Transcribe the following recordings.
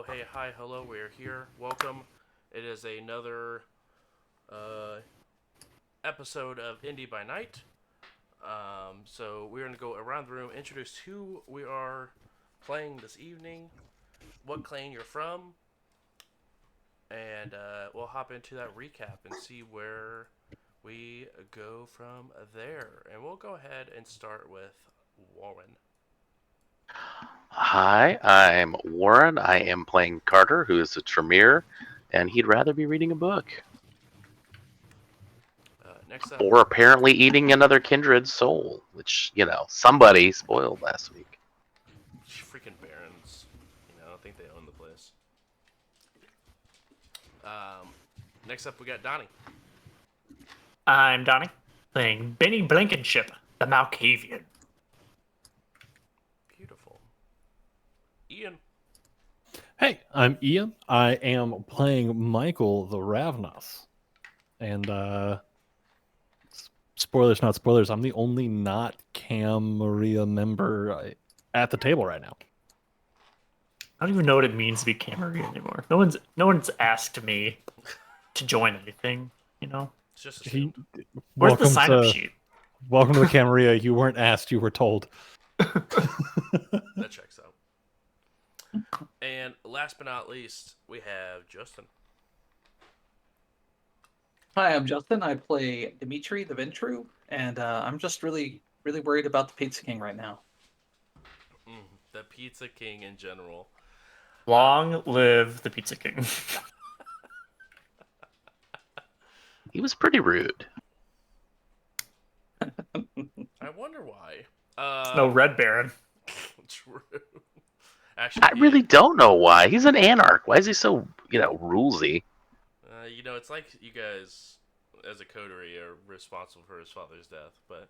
Hey, hi, hello, we're here. Welcome. It is another uh, episode of Indy by Night. So we're going to go around the room, introduce who we are playing this evening, what clan you're from, and we'll hop into that recap and see where we go from there. And we'll go ahead and start with Warren. Hi, I'm Warren. I am playing Carter, who is a Tremere, and he'd rather be reading a book. Next up, Or apparently eating another kindred soul, which, somebody spoiled last week. freaking Barons. I think they own the place. Um, Next up, we got Donnie. I'm Donnie, playing Benny Blankenship, the Malkavian. Beautiful. Ian. Hey, I'm Ian. I am playing Michael the Ravnos. And spoilers, not spoilers, I'm the only not Cam Maria member at the table right now. I don't even know what it means to be Cameroon anymore. No one's asked me to join anything, It's just He, assumed. Where's the welcome sign-up to sheet? welcome to the Camaria. You weren't asked, you were told. That checks out. And last but not least, we have Justin. Hi, I'm Justin. I play Dimitri the Ventru, and I'm just really worried about the Pizza King right now. The Pizza King in general. Long live the Pizza King. He was pretty rude. I wonder why. No Red Baron. True. Actually, I really don't know why. He's an anarch. Why is he so, rulesy? it's like you guys, as a coterie, are responsible for his father's death, but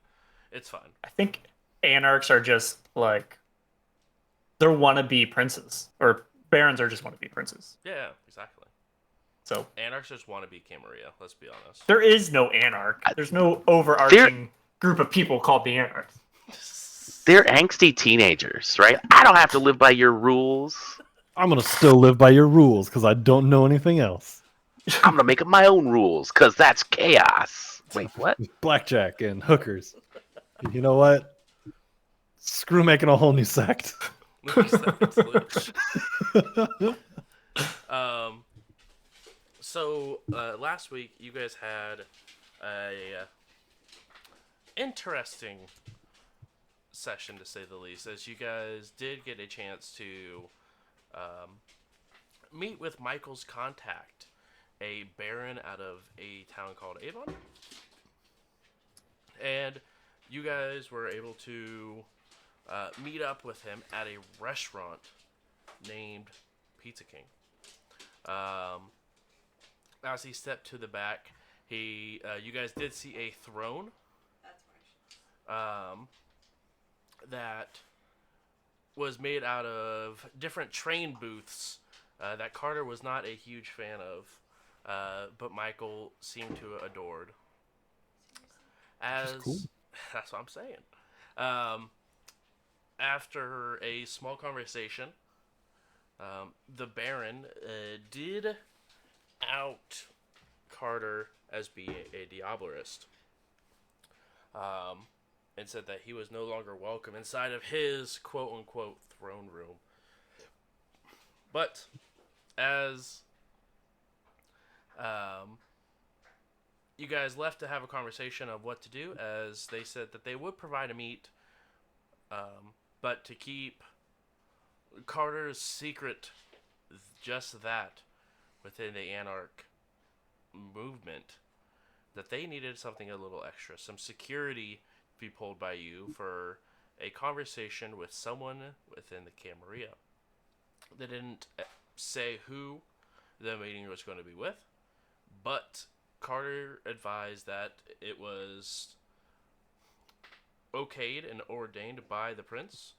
it's fine. I think anarchs are just like they're wannabe princes, or barons are just wannabe princes. Yeah, exactly. So Anarchs just want to be Camarilla, let's be honest. there is no anarch. There's no overarching group of people called the anarchs. They're angsty teenagers, right? I don't have to live by your rules. I'm gonna still live by your rules because I don't know anything else. I'm gonna make up my own rules, because that's chaos. Wait, what? Blackjack and hookers. You know what? Screw making a whole new sect. Exactly. So last week you guys had a interesting session, to say the least, as you guys did get a chance to meet with Michael's contact, a baron out of a town called Avon, and you guys were able to meet up with him at a restaurant named Pizza King. As he stepped to the back, you guys did see a throne that was made out of different train booths that Carter was not a huge fan of, but Michael seemed to have adored. As Which is cool. That's what I'm saying. After a small conversation, the Baron did out Carter as being a Diablerist, and said that he was no longer welcome inside of his quote-unquote throne room. But as you guys left to have a conversation of what to do, as they said that they would provide a meet, but to keep Carter's secret, just that, within the Anarch movement, that they needed something a little extra, some security to be pulled by you for a conversation with someone within the Camarilla. They didn't say who the meeting was going to be with, but Carter advised that it was okayed and ordained by the prince.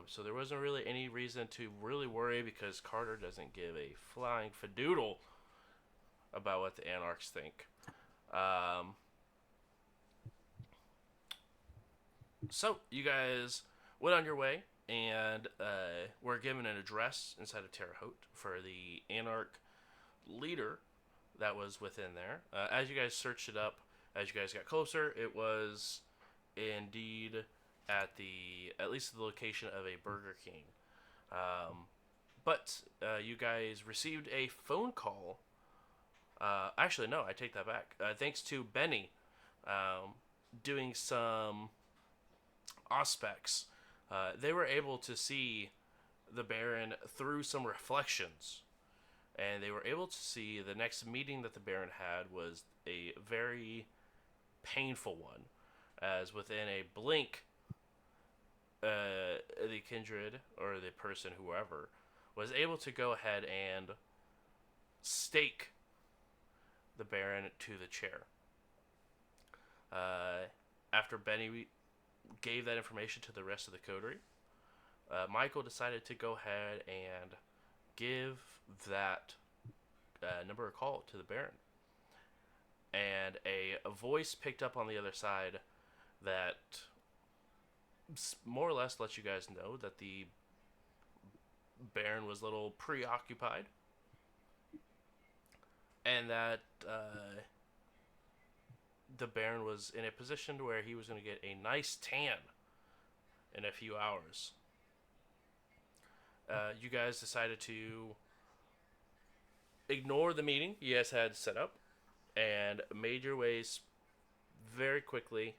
So there wasn't really any reason to really worry, because Carter doesn't give a flying fadoodle about what the Anarchs think. So you guys went on your way and were given an address inside of Terre Haute for the Anarch leader that was within there. As you guys searched it up, as you guys got closer, it was indeed at least the location of a Burger King. But you guys received a phone call. Actually, no, I take that back. Thanks to Benny doing some auspex, they were able to see the Baron through some reflections. And they were able to see the next meeting that the Baron had was a very painful one. As within a blink, the kindred, or the person, whoever, was able to go ahead and stake the Baron to the chair. After Benny gave that information to the rest of the coterie, Michael decided to go ahead and give that number a call to the Baron. And a voice picked up on the other side that more or less lets you guys know that the Baron was a little preoccupied, and that the Baron was in a position where he was going to get a nice tan in a few hours. You guys decided to ignore the meeting you guys had set up and made your ways very quickly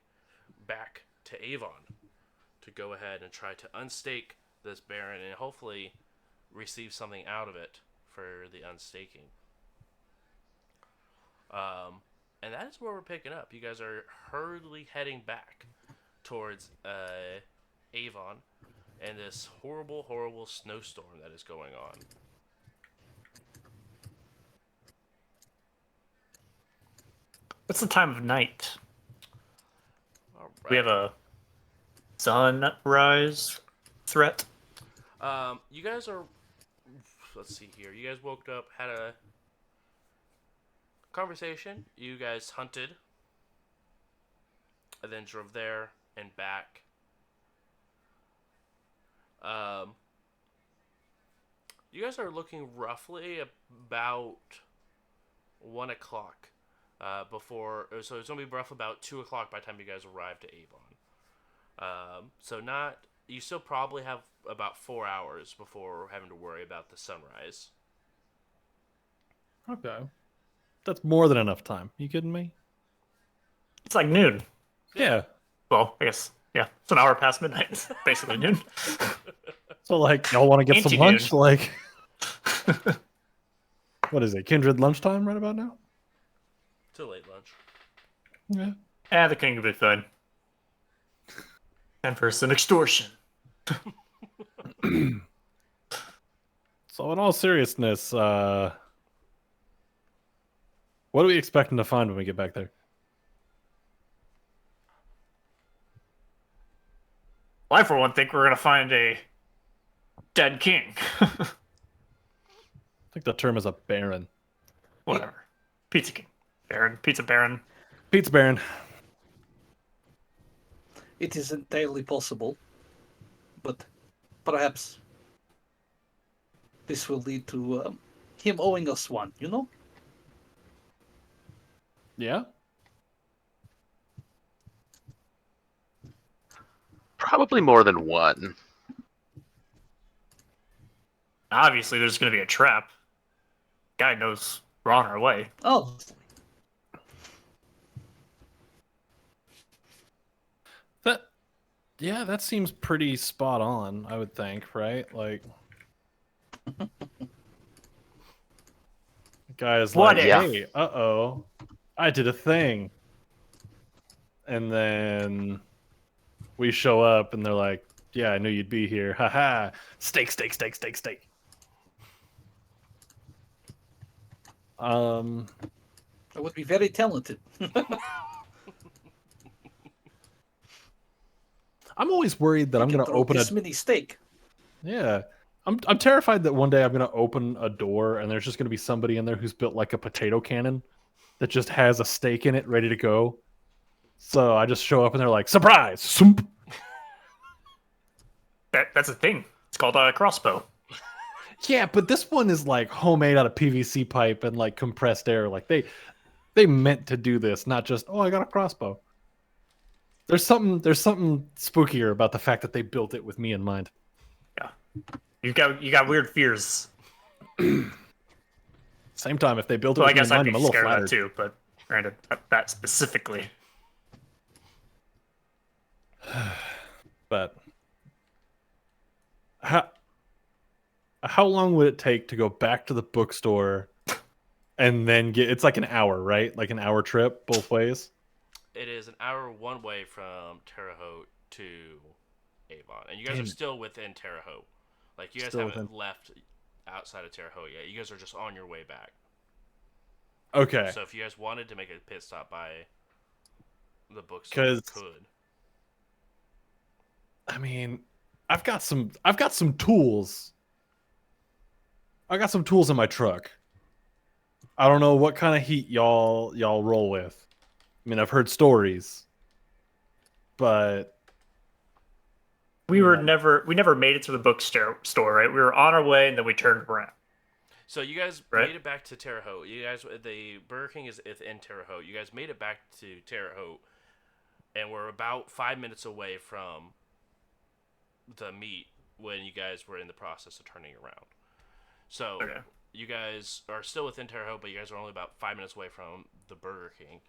back to Avon to go ahead and try to unstake this Baron and hopefully receive something out of it for the unstaking. And that is where we're picking up. You guys are hurriedly heading back towards Avon and this horrible, horrible snowstorm that is going on. What's the time of night? All right. We have a sunrise threat. You guys are... Let's see here. You guys woke up, had a conversation. You guys hunted. And then drove there and back. You guys are looking roughly about 1 o'clock before, so it's gonna be roughly about 2 o'clock by the time you guys arrive to Avon. So not, you still probably have about 4 hours before having to worry about the sunrise. Okay. That's more than enough time. You kidding me? It's like noon. Yeah. Well, I guess, yeah. It's an hour past midnight. It's basically noon. So, like, y'all want to get some Anti-noon. lunch? Like, what is it? Kindred lunchtime right about now? Till late lunch. Yeah. The king will be fine. And first, an extortion. So, in all seriousness, what are we expecting to find when we get back there? Well, I, for one, think we're going to find a dead king. I think the term is a baron. Whatever. Pizza king. Baron. Pizza baron. Pete's baron. It is entirely possible, but perhaps this will lead to him owing us one, you know? Yeah? Probably more than one. Obviously, there's going to be a trap. Guy knows we're on our way. Oh, That seems pretty spot on, I would think, right? Like, guy's What like, if? hey, uh-oh, I did a thing. And then we show up and they're like, yeah, I knew you'd be here. Haha. Steak, steak, steak, steak, steak. I would be very talented. I'm always worried that I'm going to open this mini steak. Yeah. I'm terrified that one day I'm going to open a door and there's just going to be somebody in there who's built like a potato cannon that just has a steak in it ready to go. So I just show up and they're like, surprise! Soomp! that's a thing. It's called a crossbow. Yeah, but this one is like homemade out of PVC pipe and like compressed air. Like they meant to do this, not just, oh, I got a crossbow. There's something spookier about the fact that they built it with me in mind. Yeah, you got weird fears. Same time, if they built it Well, I with me guess in I'd mind, be I'm a little scared of that flattered. too. But granted, that specifically. But how long would it take to go back to the bookstore and then get? It's like an hour, right? Like an hour trip both ways. It is an hour one way from Terre Haute to Avon, and you guys Damn. are still within Terre Haute. Like you guys Still haven't within- left outside of Terre Haute yet. You guys are just on your way back. Okay. So if you guys wanted to make a pit stop by the bookstore, you 'Cause- could. I mean, I've got some tools. I got some tools in my truck. I don't know what kind of heat y'all roll with. I mean, I've heard stories, but We never made it to the bookstore, right? We were on our way and then we turned around. So you guys Right. made it back to Terre Haute. You guys, the Burger King is in Terre Haute. You guys made it back to Terre Haute, and we're about 5 minutes away from the meet when you guys were in the process of turning around. So Okay. you guys are still within Terre Haute, but you guys are only about 5 minutes away from the Burger King.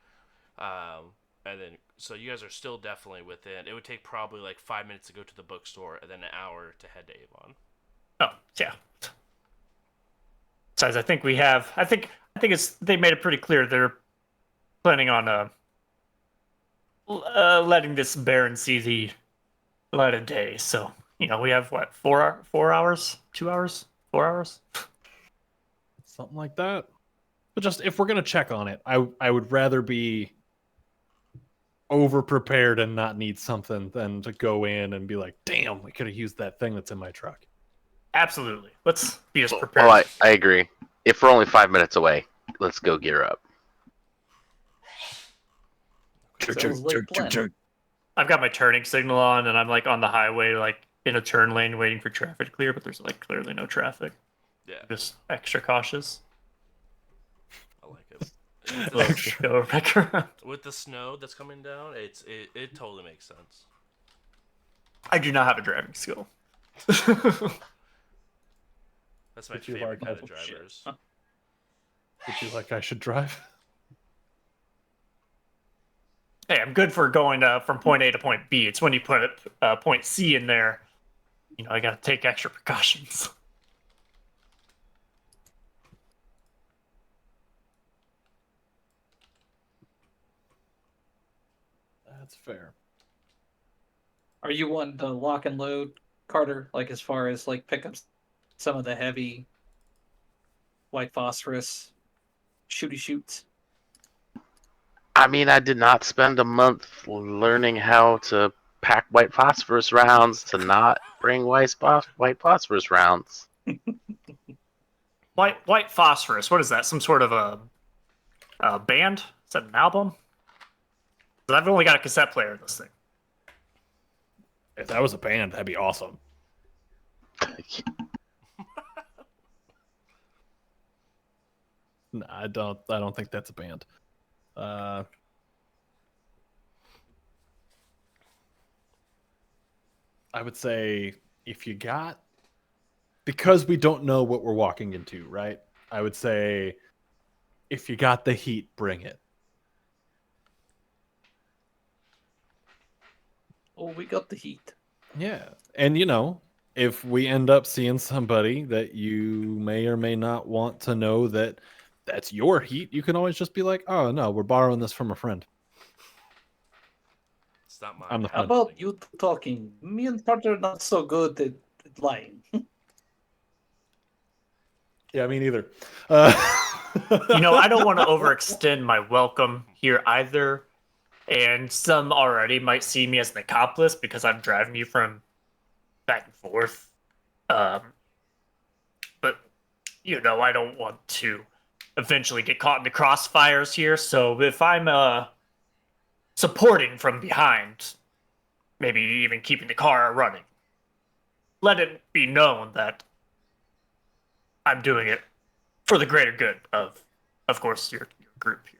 And then, so you guys are still definitely within. It would take probably like 5 minutes to go to the bookstore, and then an hour to head to Avon. Oh yeah. Besides, I think it's they made it pretty clear they're planning on letting this Baron see the light of day. So we have what 4 hours, 2 hours, 4 hours. something like that. But just if we're gonna check on it, I would rather be over prepared and not need something than to go in and be like, damn, we could have used that thing that's in my truck. Absolutely. Let's be as prepared. Well, I agree. If we're only 5 minutes away, let's go gear up. Sounds like a plan. I've got my turning signal on, and I'm like on the highway, like in a turn lane, waiting for traffic to clear. But there's like clearly no traffic. Yeah, Just extra cautious. I like it. Let's just go back around. With the snow that's coming down, it totally makes sense. I do not have a driving skill. That's my Would you favorite like kind of that? drivers. Would you like I should drive? Hey, I'm good for going from point A to point B. It's when you put point C in there, I got to take extra precautions. That's fair. Are you wanting to lock and load, Carter? Like as far as like pick up some of the heavy white phosphorus shooty shoots? I mean, I did not spend a month learning how to pack white phosphorus rounds to not bring white phosphorus rounds. White phosphorus. What is that? Some sort of a band? Is that an album? 'Cause I've only got a cassette player in this thing. If that was a band, that'd be awesome. No, I don't think that's a band. I would say if you got, because we don't know what we're walking into, right? I would say if you got the heat, bring it. Oh, we got the heat. Yeah. And if we end up seeing somebody that you may or may not want to know that that's your heat, you can always just be like, oh no, we're borrowing this from a friend. It's not mine. I'm the How friend. about you talking? Me and Carter are not so good at lying. Yeah, me neither. I don't want to overextend my welcome here either. And some already might see me as an accomplice because I'm driving you from back and forth. But I don't want to eventually get caught in the crossfires here. So if I'm supporting from behind, maybe even keeping the car running, let it be known that I'm doing it for the greater good of course, your group here.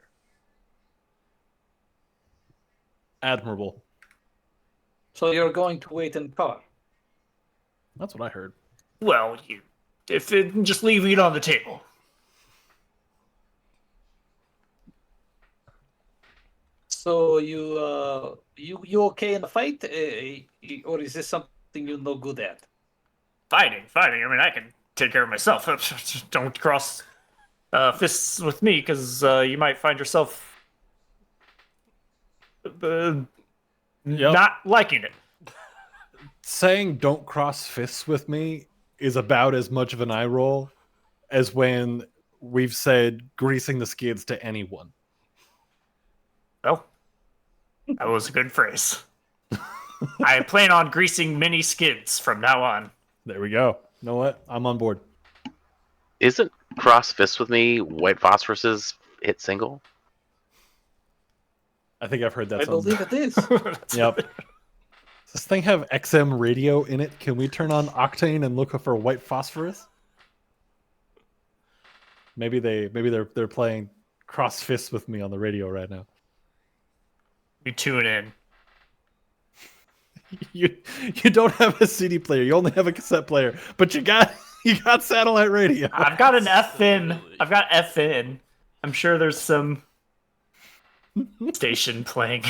Admirable. So you're going to wait in the car. That's what I heard. Well, just leaving it on the table. So you okay in the fight, or is this something you're no good at? Fighting. I mean, I can take care of myself. Don't cross fists with me, because you might find yourself not liking it. Saying "don't cross fists with me" is about as much of an eye roll as when we've said greasing the skids to anyone. Well, that was a good phrase. I plan on greasing many skids from now on. There we go. You know what? I'm on board. Isn't Cross Fist with Me White Phosphorus's hit single? I think I've heard that I song. believe it is. Yep. Does this thing have XM radio in it? Can we turn on Octane and look for white phosphorus? Maybe they're playing Cross Fists with Me on the radio right now. We tune in. You don't have a CD player. You only have a cassette player, but you got satellite radio. I've got an FN. I've got FN. I'm sure there's some station playing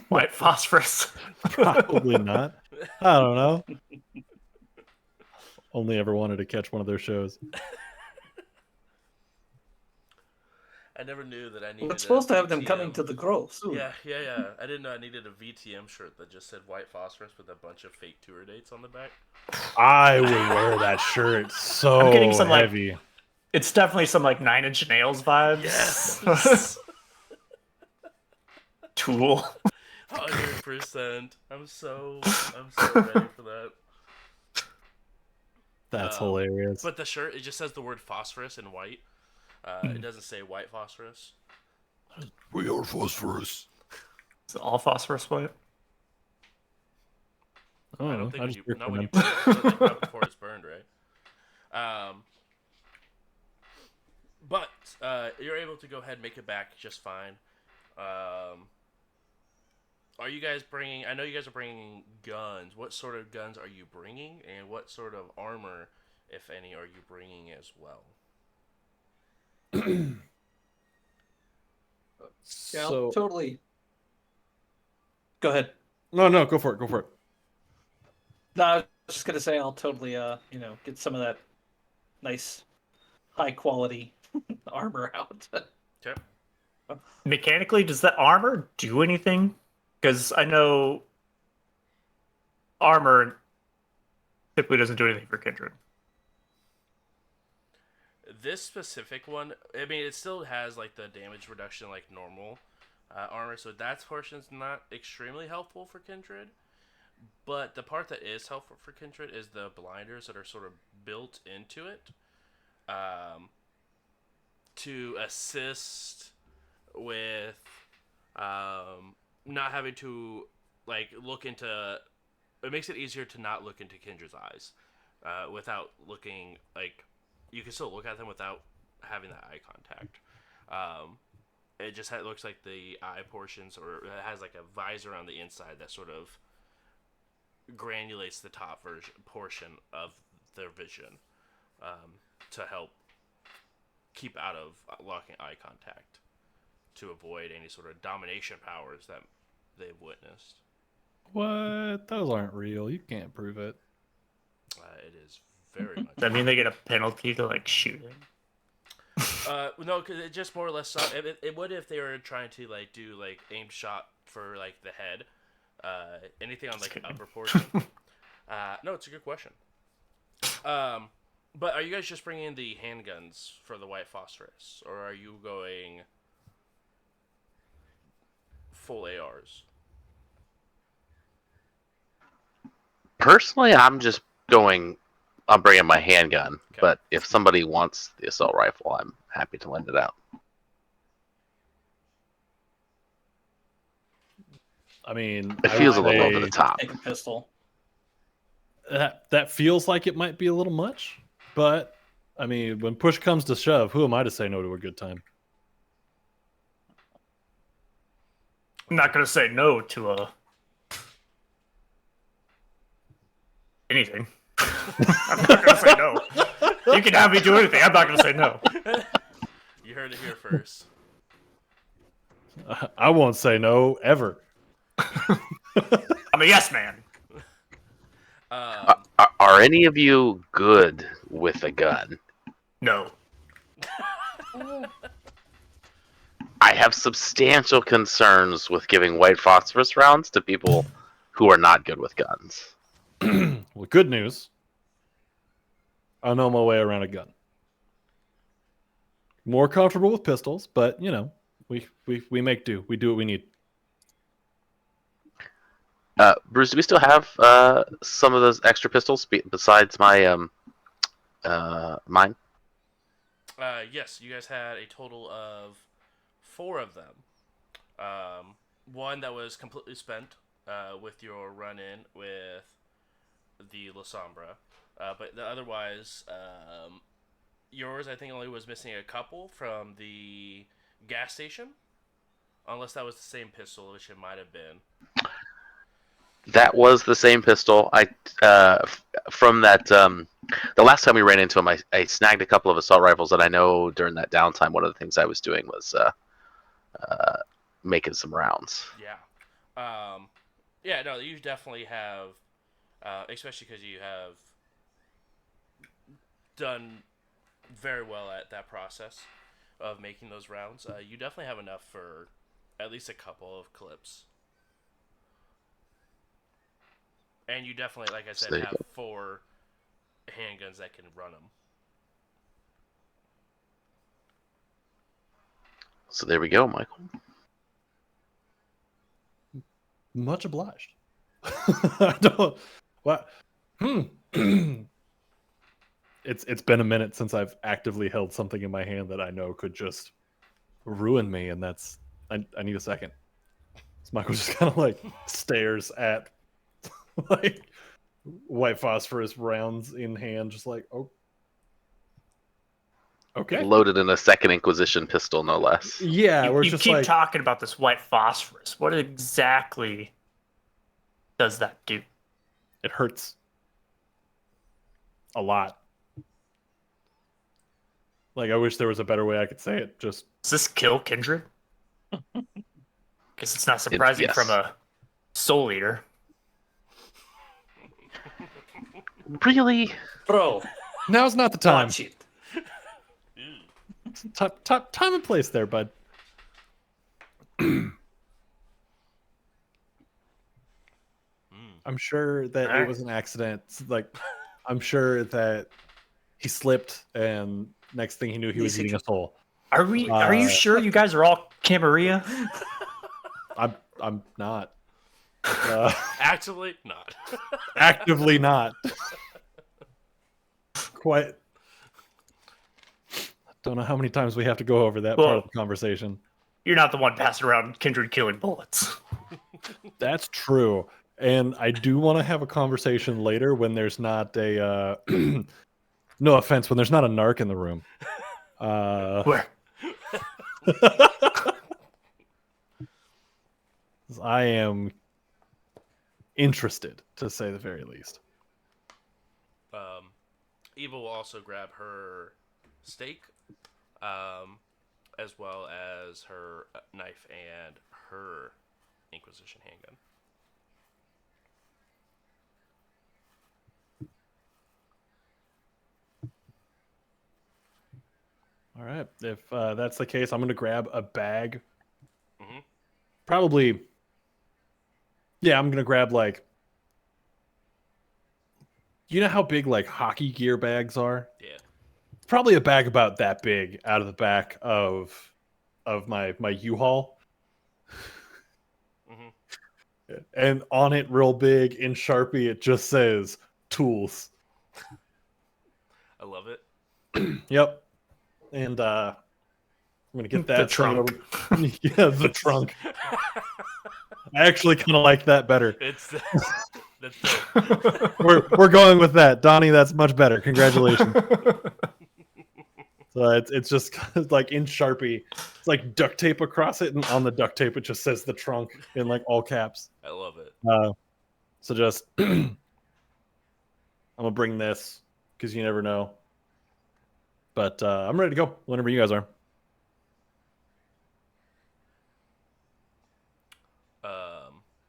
White Phosphorus. Probably not. I don't know. Only ever wanted to catch one of their shows. I never knew that I needed. We're supposed to have them VTM. coming to the Grove soon. Yeah. I didn't know I needed a VTM shirt that just said White Phosphorus with a bunch of fake tour dates on the back. I would wear that shirt so I'm getting some, heavy. It's definitely some like Nine Inch Nails vibes. Yes. Tool. 100%. I'm so ready for that. That's hilarious. But the shirt, it just says the word phosphorus in white. It doesn't say white phosphorus. We are phosphorus. Is it all phosphorus white? I don't think just not when you burn burn it, not before it's burned, right? But you're able to go ahead and make it back just fine. Are you guys bringing? I know you guys are bringing guns. What sort of guns are you bringing, and what sort of armor, if any, are you bringing as well? Yeah, I'll So totally. Go ahead. no, go for it. Go for it. No, I was just gonna say I'll totally get some of that nice high quality armor out. Okay. Mechanically, does that armor do anything? Because I know armor typically doesn't do anything for Kindred. This specific one, I mean, it still has like the damage reduction like normal armor, so that portion's not extremely helpful for Kindred. But the part that is helpful for Kindred is the blinders that are sort of built into it to assist with not having to like look into. It makes it easier to not look into Kindred's eyes without looking like. You can still look at them without having that eye contact. It just looks like the eye portions, or it has like a visor on the inside that sort of granulates the top portion of their vision to help keep out of locking eye contact to avoid any sort of domination powers that they've witnessed. What? Those aren't real. You can't prove it. It is very much. Does that mean they get a penalty to like shoot him? No, because it just more or less. It would if they were trying to like do like aimed shot for like the head, anything on like the upper portion. No, it's a good question. But are you guys just bringing in the handguns for the white phosphorus, or are you going full ARs? Personally, I'm bringing my handgun, Okay. but if somebody wants the assault rifle, I'm happy to lend it out. I mean, It I feels a would little say- over the top. Take a pistol. that feels like it might be a little much, but I mean, when push comes to shove, who am I to say no to a good time? I'm not gonna say no to anything. I'm not gonna say no. You can have me do anything. I'm not gonna say no. You heard it here first. I won't say no ever. I'm a yes man. Are any of you good with a gun? No. I have substantial concerns with giving white phosphorus rounds to people who are not good with guns. Well, good news. I know my way around a gun. More comfortable with pistols, but you know, we make do. We do what we need. Bruce, do we still have some of those extra pistols besides my mine? Yes, you guys had a total of 4 of them. One that was completely spent with your run-in with the La Sombra. But otherwise, yours, I think, only was missing a couple from the gas station. Unless that was the same pistol, which it might have been. That was the same pistol. From that the last time we ran into him, I snagged a couple of assault rifles, and I know during that downtime, one of the things I was doing was making some rounds. Yeah. Yeah, no, you definitely have, especially because you have done very well at that process of making those rounds. You definitely have enough for at least a couple of clips. And you definitely, like I said, have 4 handguns that can run them. So there we go, Michael. Much obliged. I don't. What? It's been a minute since I've actively held something in my hand that I know could just ruin me, and that's I need a second. So Michael just kind of like stares at like white phosphorus rounds in hand, just like, oh, okay. Loaded in a second Inquisition pistol, no less. Yeah, we're You just keep like talking about this white phosphorus. What exactly does that do? it hurts a lot. Like I wish there was a better way I could say it. Just Does this kill Kindred? Because it's not surprising yes. from a soul eater. Really? Bro, now's not the time. watch it. Time and place there, bud. I'm sure that it was an accident. Like, I'm sure that he slipped, and next thing he knew, he was eating a soul. Are you sure you guys are all Camarilla? I'm not. Actively not. Actively not. Quite. Don't know how many times we have to go over that part of the conversation. You're not the one passing around Kindred killing bullets. That's true. And I do want to have a conversation later when there's not a no offense, when there's not a narc in the room. Where? I am interested, to say the very least. Eva will also grab her steak, as well as her knife and her Inquisition handgun. All right. If that's the case, I'm going to grab a bag. Mm-hmm. Probably. Yeah, I'm going to grab like. You know how big like hockey gear bags are? Yeah. Probably a bag about that big out of the back of my U-Haul. Mm-hmm. And on it real big in Sharpie it just says tools. I love it. Yep. And I'm gonna get that The trunk. Yeah, the trunk. I actually kind of like that better. It's That's dope. We're going with that, Donnie. That's much better. Congratulations. So it's just like in Sharpie, it's like duct tape across it, and on the duct tape it just says the trunk in like all caps. I love it. So just I'm gonna bring this because you never know. But I'm ready to go whenever you guys are.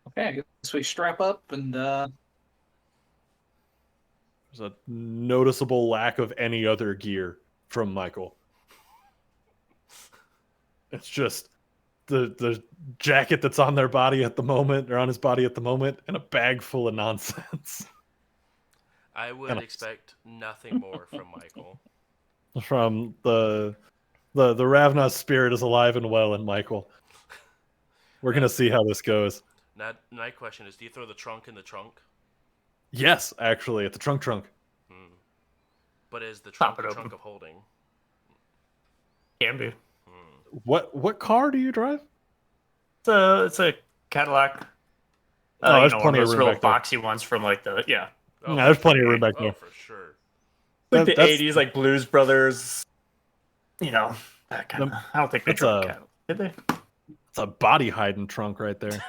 Okay, I guess we strap up and There's a noticeable lack of any other gear from Michael. It's just the jacket that's on their body at the moment, or on his body at the moment, and a bag full of nonsense. I would expect nothing more from Michael. From the Ravna spirit is alive and well in Michael. We're gonna see how this goes. Now, my question is, do you throw the trunk in the trunk? Yes, actually, at the trunk. But is the trunk Pop it the open. trunk of holding? Can be. What car do you drive? It's a Cadillac. Oh, there's one plenty of of those room real back there. boxy ones from like the Oh, Yeah, there's plenty of room back oh, there. for sure. like the That's- '80s, like Blues Brothers. That kind of. I don't think they that's drove a- Cadillac, did they? It's a body hiding trunk right there.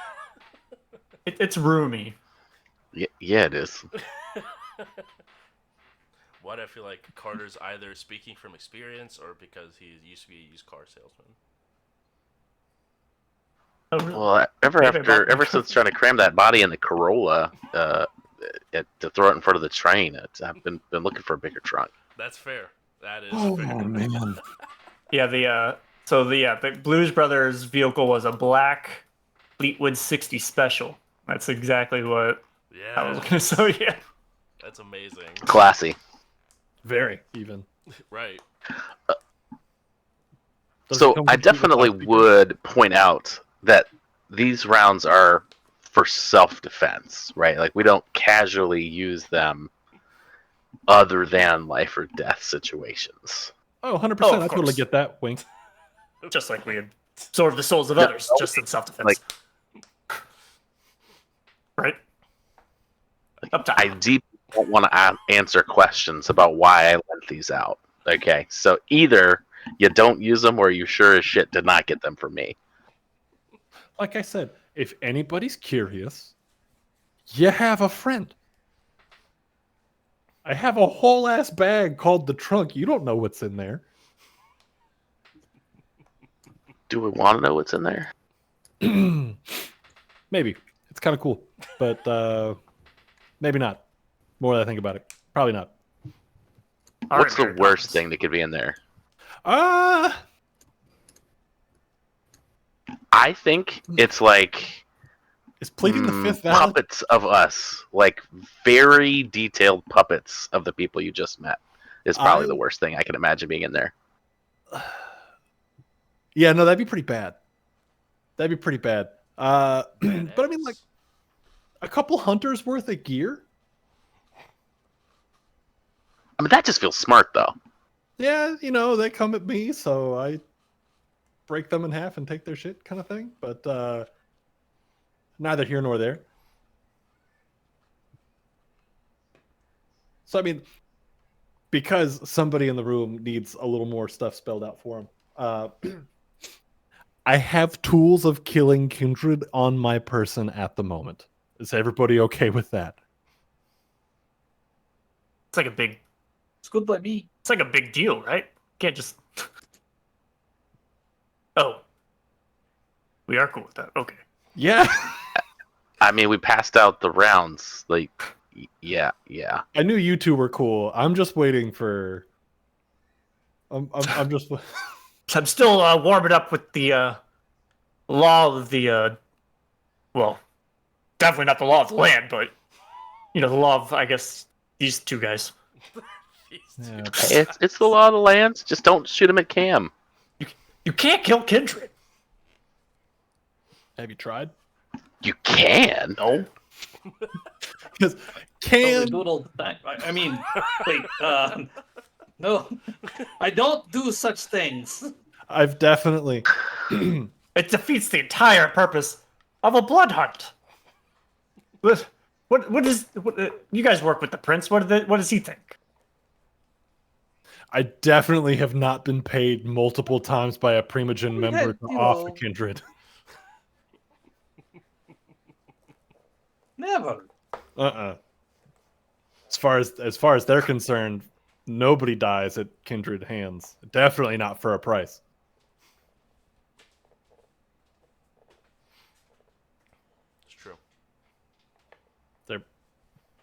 It's roomy. Yeah, it is. What I feel like Carter's either speaking from experience or because he used to be a used car salesman. Oh, really? Well, ever since trying to cram that body in the Corolla to throw it in front of the train, I've been looking for a bigger trunk. That's fair. That is Oh fair. man. Yeah, the Blues Brothers vehicle was a black Fleetwood 60 Special. That's exactly what I was Yeah, gonna say. Yeah. that's amazing. Classy. Very even. Right. Does So it come I complete with definitely loudspeakers? would point out that these rounds are for self-defense, right? Like we don't casually use them other than life or death situations. Oh, 100%. Oh, of I totally course. get that. Wink. Just like we absorb the souls of Yeah, others, just in self-defense. like- right? Up top. I deeply don't want to answer questions about why I lent these out. Okay, so either you don't use them or you sure as shit did not get them from me. Like I said, if anybody's curious, you have a friend. I have a whole ass bag called the trunk. You don't know what's in there. Do we want to know what's in there? Maybe. It's kind of cool. But maybe not. More than I think about it. Probably not. All What's right, the Mary worst Poppins. thing that could be in there? I think it's like Is pleading the fifth valid? puppets of us, like very detailed puppets of the people you just met. Is probably the worst thing I can imagine being in there. Yeah, no, that'd be pretty bad. That'd be pretty bad. But I mean, like, a couple hunters worth of gear? I mean, that just feels smart, though. Yeah, they come at me, so I break them in half and take their shit kind of thing. But neither here nor there. So, I mean, because somebody in the room needs a little more stuff spelled out for them, I have tools of killing kindred on my person at the moment. Is everybody okay with that? It's like a big. it's good by me. It's like a big deal, right? Can't just. Oh. We are cool with that. Okay. Yeah. I mean, we passed out the rounds. Like, yeah. I knew you two were cool. I'm just waiting for. I'm just. I'm still warming up with the law of the. Well, definitely not the law of the land, but the law of, I guess, these two guys. Yeah. It's the law of the land. Just don't shoot him at Cam. You can't kill kindred. Have you tried? You can. No. Because Totally can do it all the time. I mean, wait, no, I don't do such things. I've definitely. It defeats the entire purpose of a blood hunt. You guys work with the prince? What does he think? I definitely have not been paid multiple times by a Primogen We member had, to you off a know- kindred. Never. As far as they're concerned, nobody dies at kindred hands. Definitely not for a price. It's true. There,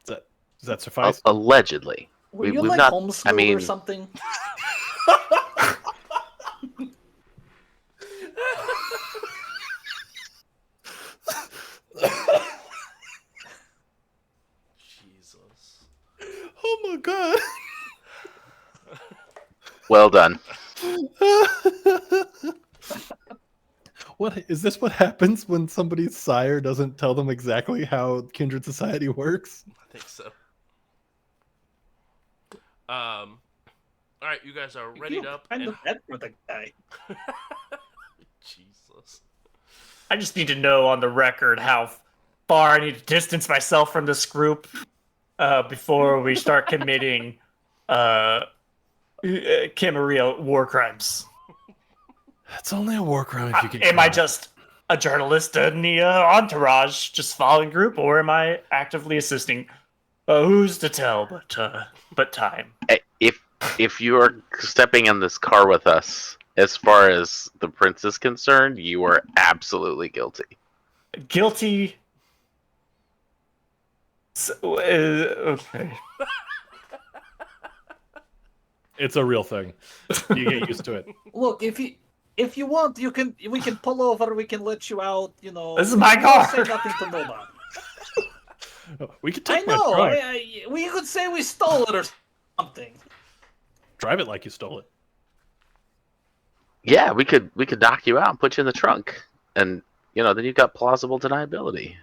does that suffice? Allegedly. Were We- you we've like not- homeschooled I mean- or something? Jesus. Oh my god! Well done. What is this? What happens when somebody's sire doesn't tell them exactly how kindred society works? I think so. All right, you guys are readied You up. kind And... of bad for the guy. Jesus. I just need to know on the record how far I need to distance myself from this group before we start committing Camarilla war crimes. That's only a war crime if you get. Am I caught. just a journalist in the entourage, just following group, or am I actively assisting? Who's to tell? But time. If you are stepping in this car with us, as far as the prince is concerned, you are absolutely guilty. Guilty. Okay. It's a real thing. You get used to it. Look, if you want, we can pull over. We can let you out. You know, This is my We'll car. say nothing to nobody. We could I take my know. truck. We could say we stole it or something. Drive it like you stole it. Yeah, we could knock you out and put you in the trunk, and then you've got plausible deniability.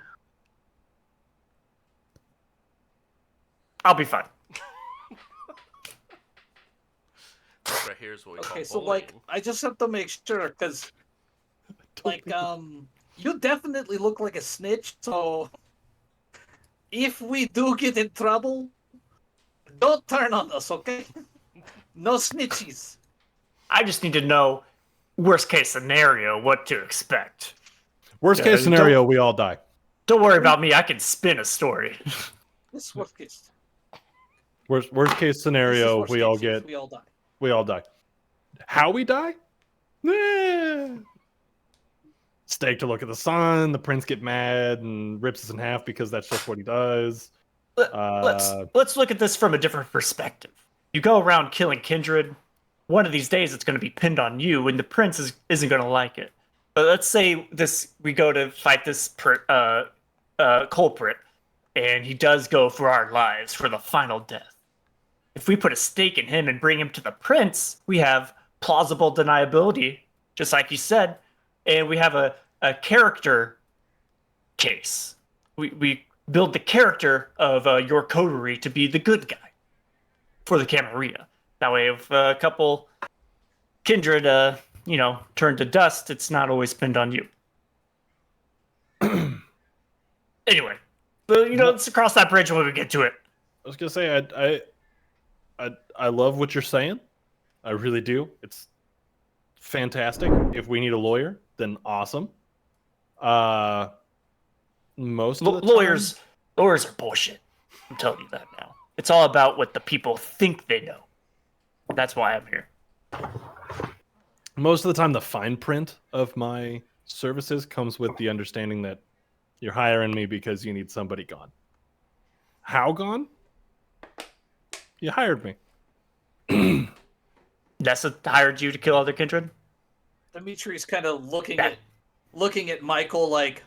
I'll be fine. Right here is what we Okay, call so bullying. I just have to make sure because you definitely look like a snitch. So if we do get in trouble, don't turn on us, okay? No snitchies. I just need to know, worst case scenario, what to expect. Worst Yeah, case scenario, we all die. Don't worry about me. I can spin a story. This is worst case. Worst case This is scenario, worst we case, all yes, get. we all die. We all die. How we die? Stake to look at the sun. The prince get mad and rips us in half because that's just what he does. Let's look at this from a different perspective. You go around killing kindred. One of these days, it's going to be pinned on you, and the prince isn't going to like it. But let's say we go to fight this culprit, and he does go for our lives for the final death. If we put a stake in him and bring him to the prince, we have plausible deniability, just like you said, and we have a character case. We build the character of your coterie to be the good guy for the Camarilla. That way, if a couple kindred, turn to dust, it's not always pinned on you. Anyway, but let's cross that bridge when we get to it. I was gonna say I love what you're saying. I really do. It's fantastic. If we need a lawyer, then awesome. Most of the Lawyers are bullshit. I'm telling you that now. It's all about what the people think they know. That's why I'm here. most of the time, the fine print of my services comes with the understanding that you're hiring me because you need somebody gone. How gone? You hired me. Nessa hired you to kill other kindred? Dimitri's kind of looking at Michael like,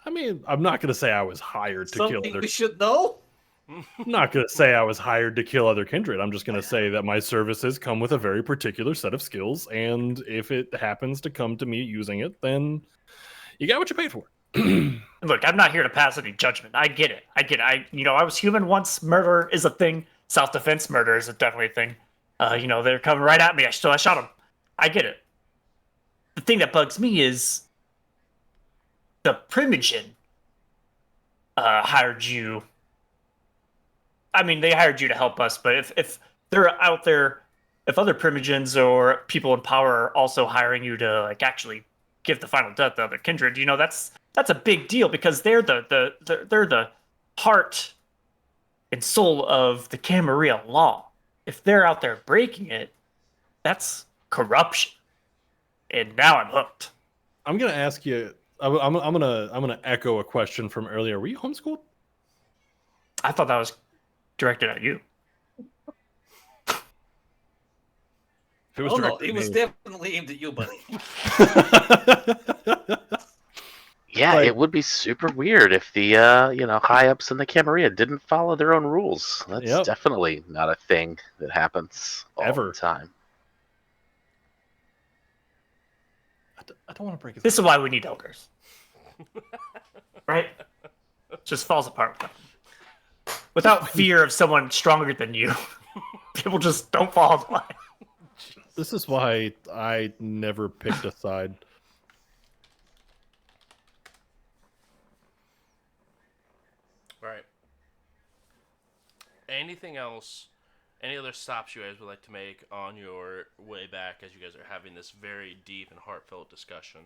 I mean, I'm not going to say I was hired to kill something other. we should know. I'm not going to say I was hired to kill other kindred. I'm just going to say that my services come with a very particular set of skills, and if it happens to come to me using it, then you got what you paid for. Look, I'm not here to pass any judgment. I get it. I was human once. Murder is a thing. Self-defense murder is definitely a thing. They're coming right at me. I shot them. I get it. The thing that bugs me is the Primogen hired you. I mean, they hired you to help us, but if they're out there, if other primogens or people in power are also hiring you to like actually give the final death to other kindred, that's a big deal because they're they're the heart and soul of the Camarilla law. If they're out there breaking it, that's corruption. And now I'm hooked. I'm gonna ask you. I'm gonna echo a question from earlier. Were you homeschooled? I thought that was directed at you. If it was Oh no, directed it at was me. definitely aimed at you, buddy. Yeah, Like- it would be super weird if the high ups in the Camarilla didn't follow their own rules. That's Yep. definitely not a thing that happens all Ever. the time. I don't want to break his. This is why we need elders. Right? Just falls apart without fear of someone stronger than you. People just don't follow the line. This is why I never picked a side. Right. Anything else? Any other stops you guys would like to make on your way back as you guys are having this very deep and heartfelt discussion?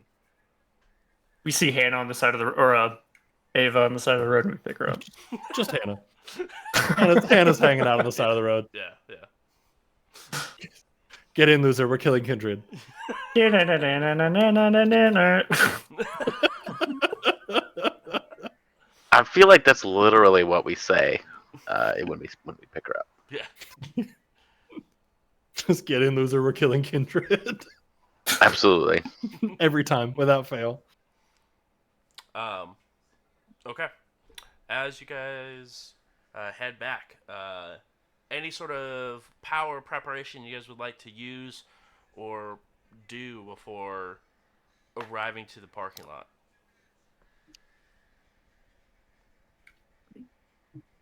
We see Hannah on the side of the or Ava on the side of the road and we pick her up. Just Hannah. Hannah's hanging out on the side of the road. Yeah, yeah. Get in, loser. We're killing kindred. I feel like that's literally what we say when we pick her up. Yeah. Just get in, loser. We're killing kindred. Absolutely. Every time, without fail. Okay. As you guys head back, any sort of power preparation you guys would like to use or do before arriving to the parking lot?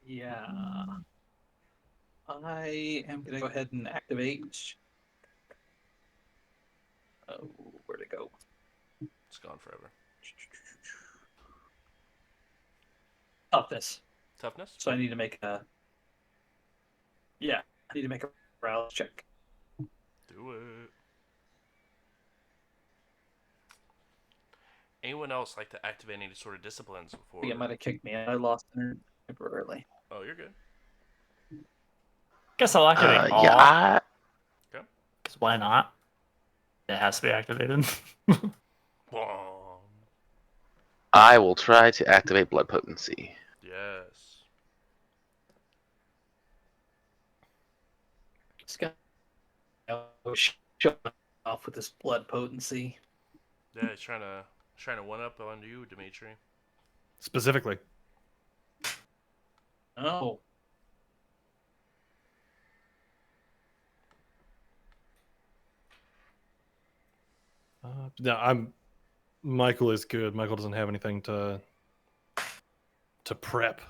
Yeah. I am gonna go ahead and activate. Oh, where'd it go? It's gone forever. Toughness. Toughness? So I need to make a. Yeah, I need to make a rouse check. Do it. Anyone else like to activate any sort of disciplines I before? think it might have kicked me. I lost it temporarily. Oh, you're good. Guess I'll activate all. Yeah, 'Cause why not? It has to be activated. Boom. I will try to activate blood potency. Yes. Just got show off with this blood potency. Yeah, he's trying to one up on you, Dimitri. Specifically. Oh, No, Michael is good. Michael doesn't have anything to prep.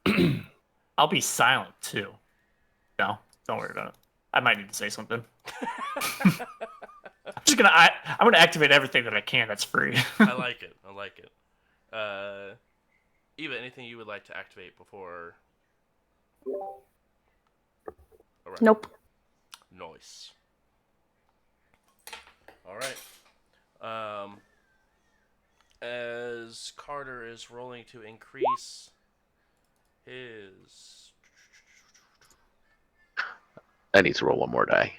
Okay. I'll be silent too. No, don't worry about it. I might need to say something. I'm gonna activate everything that I can that's free. I like it. I like it. Eva, anything you would like to activate before? Alright. Nope. Nice. All right. As Carter is rolling to increase his. I need to roll one more die.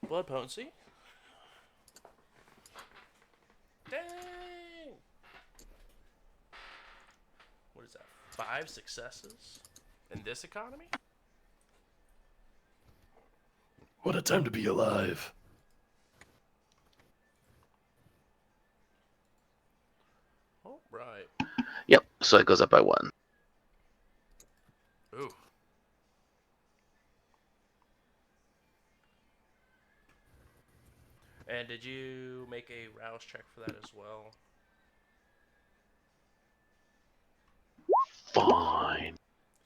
Blood potency. Dang! What is that? 5 successes in this economy? What a time to be alive. All right. Yep, so it goes up by 1. Ooh. And did you make a rouse check for that as well? Fine.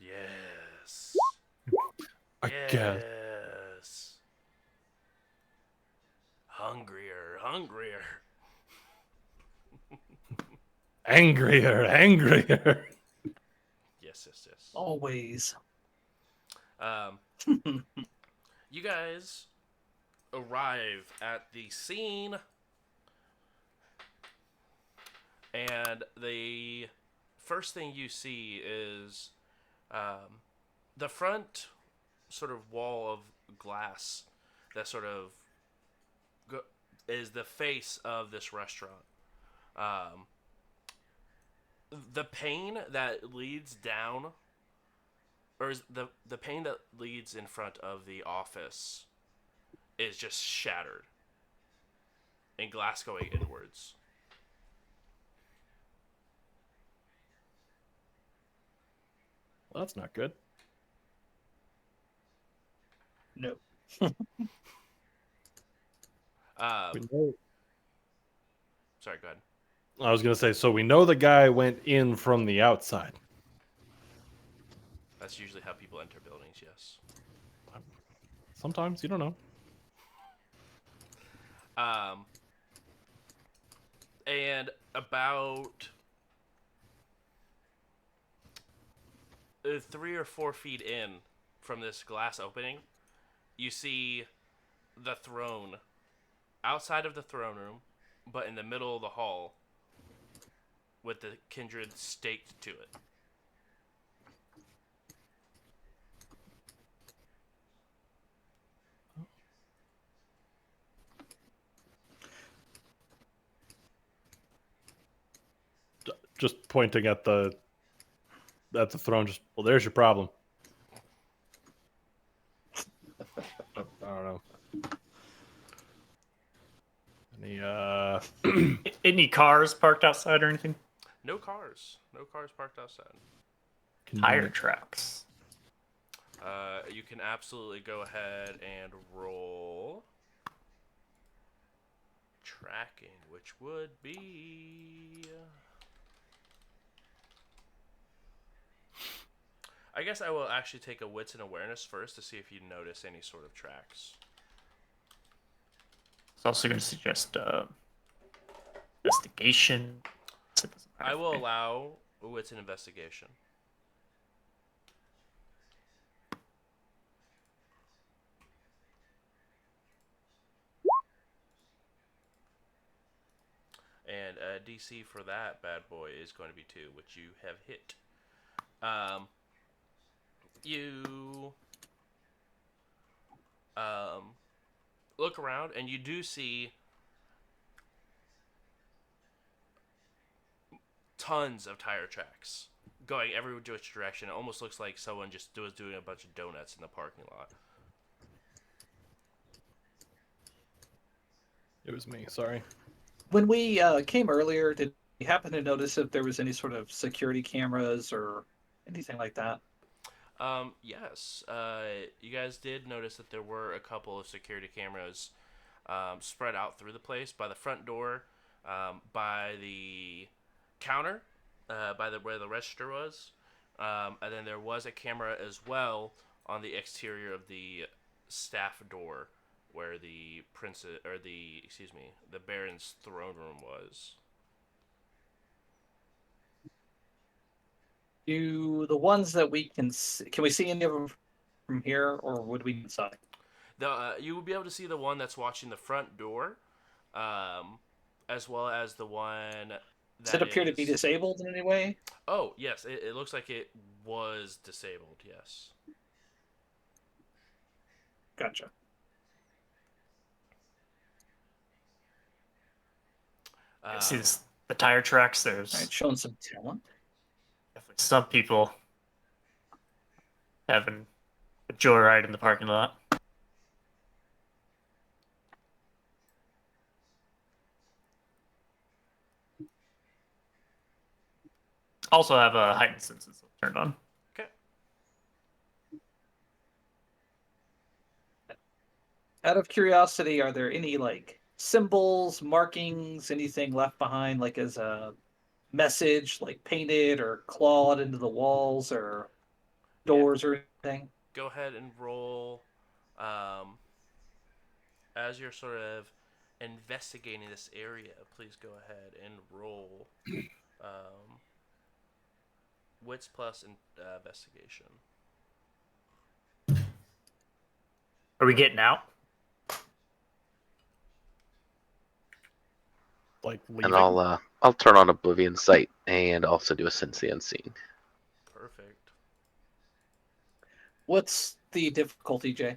Yes. I guess. Yes. hungrier, hungrier. Angrier, angrier. Yes, yes, yes. Always. Um, you guys arrive at the scene, and the first thing you see is the front sort of wall of glass that sort of is the face of this restaurant. Um, the pane that leads down, or is the pane that leads in front of the office, is just shattered, and glass going inwards. Well, that's not good. No. We know, Sorry, go ahead. I was going to say, so we know the guy went in from the outside. That's usually how people enter buildings. Yes. Sometimes you don't know. And about 3 or 4 feet in from this glass opening, you see the throne outside of the throne room, but in the middle of the hall with the kindred staked to it. Just pointing at the throne. Just, well, there's your problem. I don't know. Any cars parked outside or anything? No cars. No cars parked outside. Tire tracks. You can absolutely go ahead and roll tracking, which would be... I guess I will actually take a wits and awareness first to see if you notice any sort of tracks. It's also going to suggest investigation. I will allow wits and investigation. And DC for that bad boy is going to be 2, which you have hit. You look around, and you do see tons of tire tracks going every which direction. It almost looks like someone just was doing a bunch of donuts in the parking lot. It was me. Sorry. When we came earlier, did you happen to notice if there was any sort of security cameras or anything like that? Yes. You guys did notice that there were a couple of security cameras spread out through the place, by the front door, by the counter, by where the register was, and then there was a camera as well on the exterior of the staff door, where the the Baron's throne room was. Do the ones that we can we see any of them from here, or would we inside? You would be able to see the one that's watching the front door, as well as the one that Does it appear to be disabled in any way? Oh, yes. It looks like it was disabled, yes. Gotcha. See this, the tire tracks. There's All right, showing some talent. definitely some people having a joyride in the parking lot. Also have a heightened senses turned on. Okay. Out of curiosity, are there any like symbols, markings, anything left behind, like as a message, like painted or clawed into the walls or doors or anything? Go ahead and roll, as you're sort of investigating this area, please go ahead and roll wits plus investigation. Are we getting out? Like leaving. And I'll turn on Oblivion Sight and also do a Sense the Unseen. Perfect. What's the difficulty, Jay?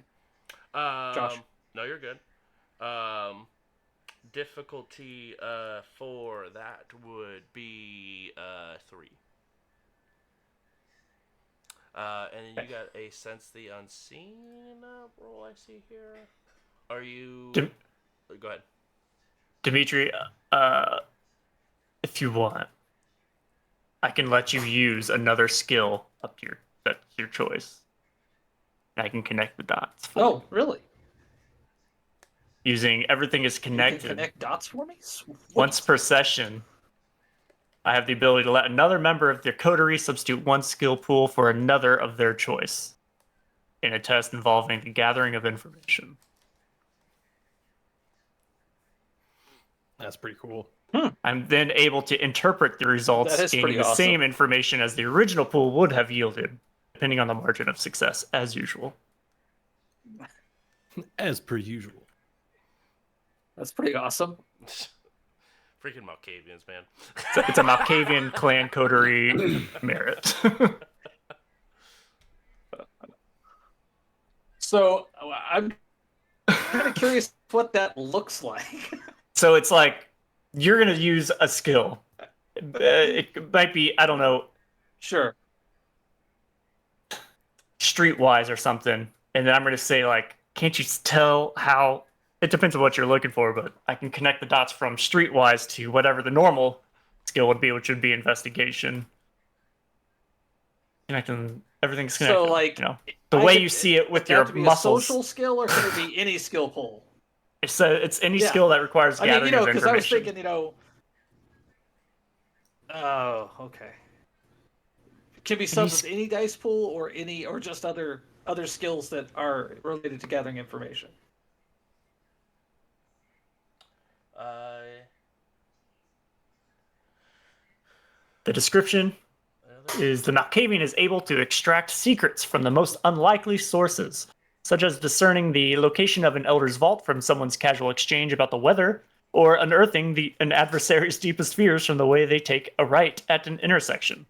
Josh. No, you're good. Difficulty for that would be 3. And then you got a Sense the Unseen roll I see here. Are you... Go ahead. Dimitri, if you want, I can let you use another skill up to that's your choice. And I can connect the dots. Oh, really? Using everything is You can connected. connect dots for me? Sweet. Once per session, I have the ability to let another member of their coterie substitute one skill pool for another of their choice in a test involving the gathering of information. That's pretty cool. I'm then able to interpret the results, That is gaining pretty the awesome. same information as the original pool would have yielded, depending on the margin of success, as usual. As per usual. That's pretty awesome. Freaking Malkavians, man. It's a Malkavian clan coterie merit. So I'm kind of curious what that looks like. So it's like you're going to use a skill. It might be, I don't know, Sure. streetwise or something. And then I'm going to say, like, can't you tell how... It depends on what you're looking for, but I can connect the dots from streetwise to whatever the normal skill would be, which would be investigation. Connecting... Everything's connected. So, like, you know, the way you see it with your to be muscles. a social skill, or can it be any skill pool? It's any Yeah. skill that requires I gathering mean, of because information. I was thinking, oh, okay. Can be summed with any dice pool or just other skills that are related to gathering information. The description is the Malkavian is able to extract secrets from the most unlikely sources, such as discerning the location of an elder's vault from someone's casual exchange about the weather, or unearthing an adversary's deepest fears from the way they take a right at an intersection.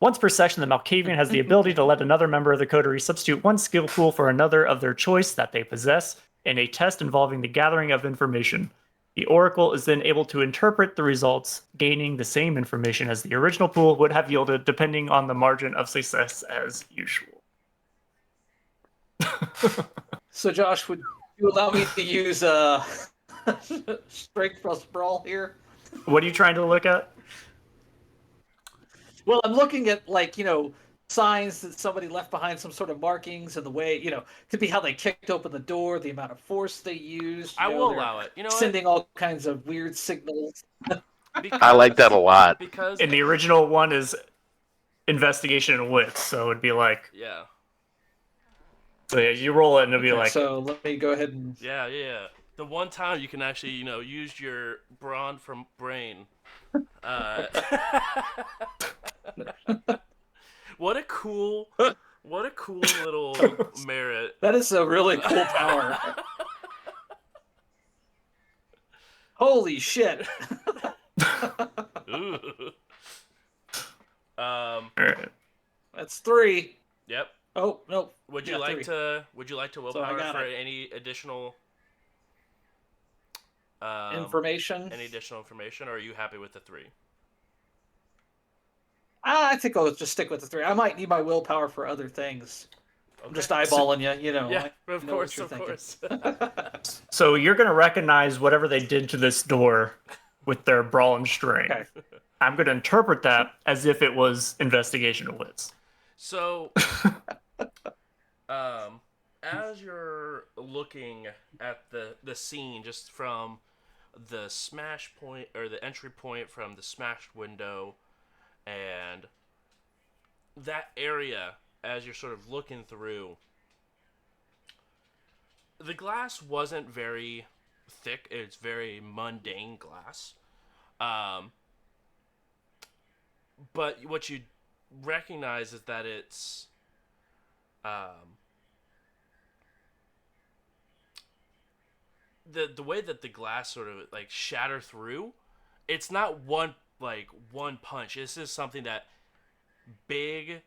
Once per session, the Malkavian has the ability to let another member of the coterie substitute one skill pool for another of their choice that they possess in a test involving the gathering of information. The Oracle is then able to interpret the results, gaining the same information as the original pool would have yielded, depending on the margin of success as usual. So, Josh, would you allow me to use Strength plus Brawl here? What are you trying to look at? Well, I'm looking at, like, signs that somebody left behind, some sort of markings, and the way, could be how they kicked open the door, the amount of force they used. I will they're allow it. You know what? sending all kinds of weird signals. I like that a lot. Because And the original one is investigation and wits, so it'd be like, yeah. so yeah, you roll it and it'll be like, So let me go ahead and Yeah. The one time you can actually, use your brawn from brain. What a cool little merit. that is a really cool power. Holy shit! Ooh. alright. That's 3. Yep. Oh no! Would you Yeah, like 3. to willpower got for it. any additional Information. any additional information, or are you happy with the 3? I think I'll just stick with the 3. I might need my willpower for other things. I'm just eyeballing you, Yeah, I of know what course, you're of thinking. course. So you're going to recognize whatever they did to this door with their brawl and strain. Okay. I'm going to interpret that as if it was investigation of wits. So, as you're looking at the scene, just from the smash point or the entry point from the smashed window, and that area, as you're sort of looking through, the glass wasn't very thick. It's very mundane glass. Um, but what you recognize is that it's the way that the glass sort of like shatter through. It's not one punch. This is something that big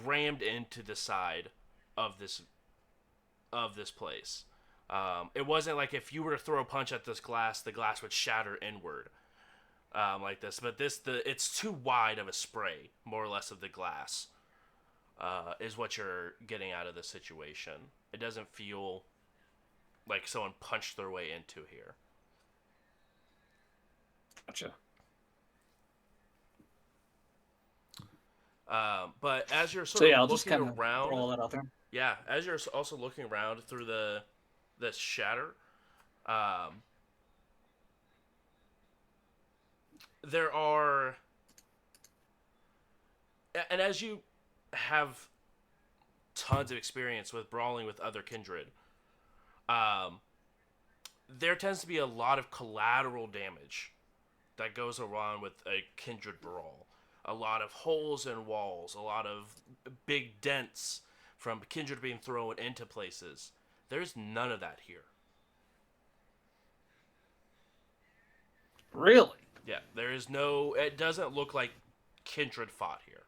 rammed into the side of this place. It wasn't like if you were to throw a punch at this glass, the glass would shatter inward like this. But it's too wide of a spray, more or less, of the glass is what you're getting out of the situation. It doesn't feel like someone punched their way into here. Gotcha. But as you're sort of I'll just looking kind of around, throw all that out there. yeah, as you're also looking around through the shatter, there are, and as you have tons of experience with brawling with other kindred, there tends to be a lot of collateral damage that goes around with a kindred brawl. A lot of holes in walls, a lot of big dents from kindred being thrown into places. There's none of that here. Really? Yeah, there is no. It doesn't look like kindred fought here.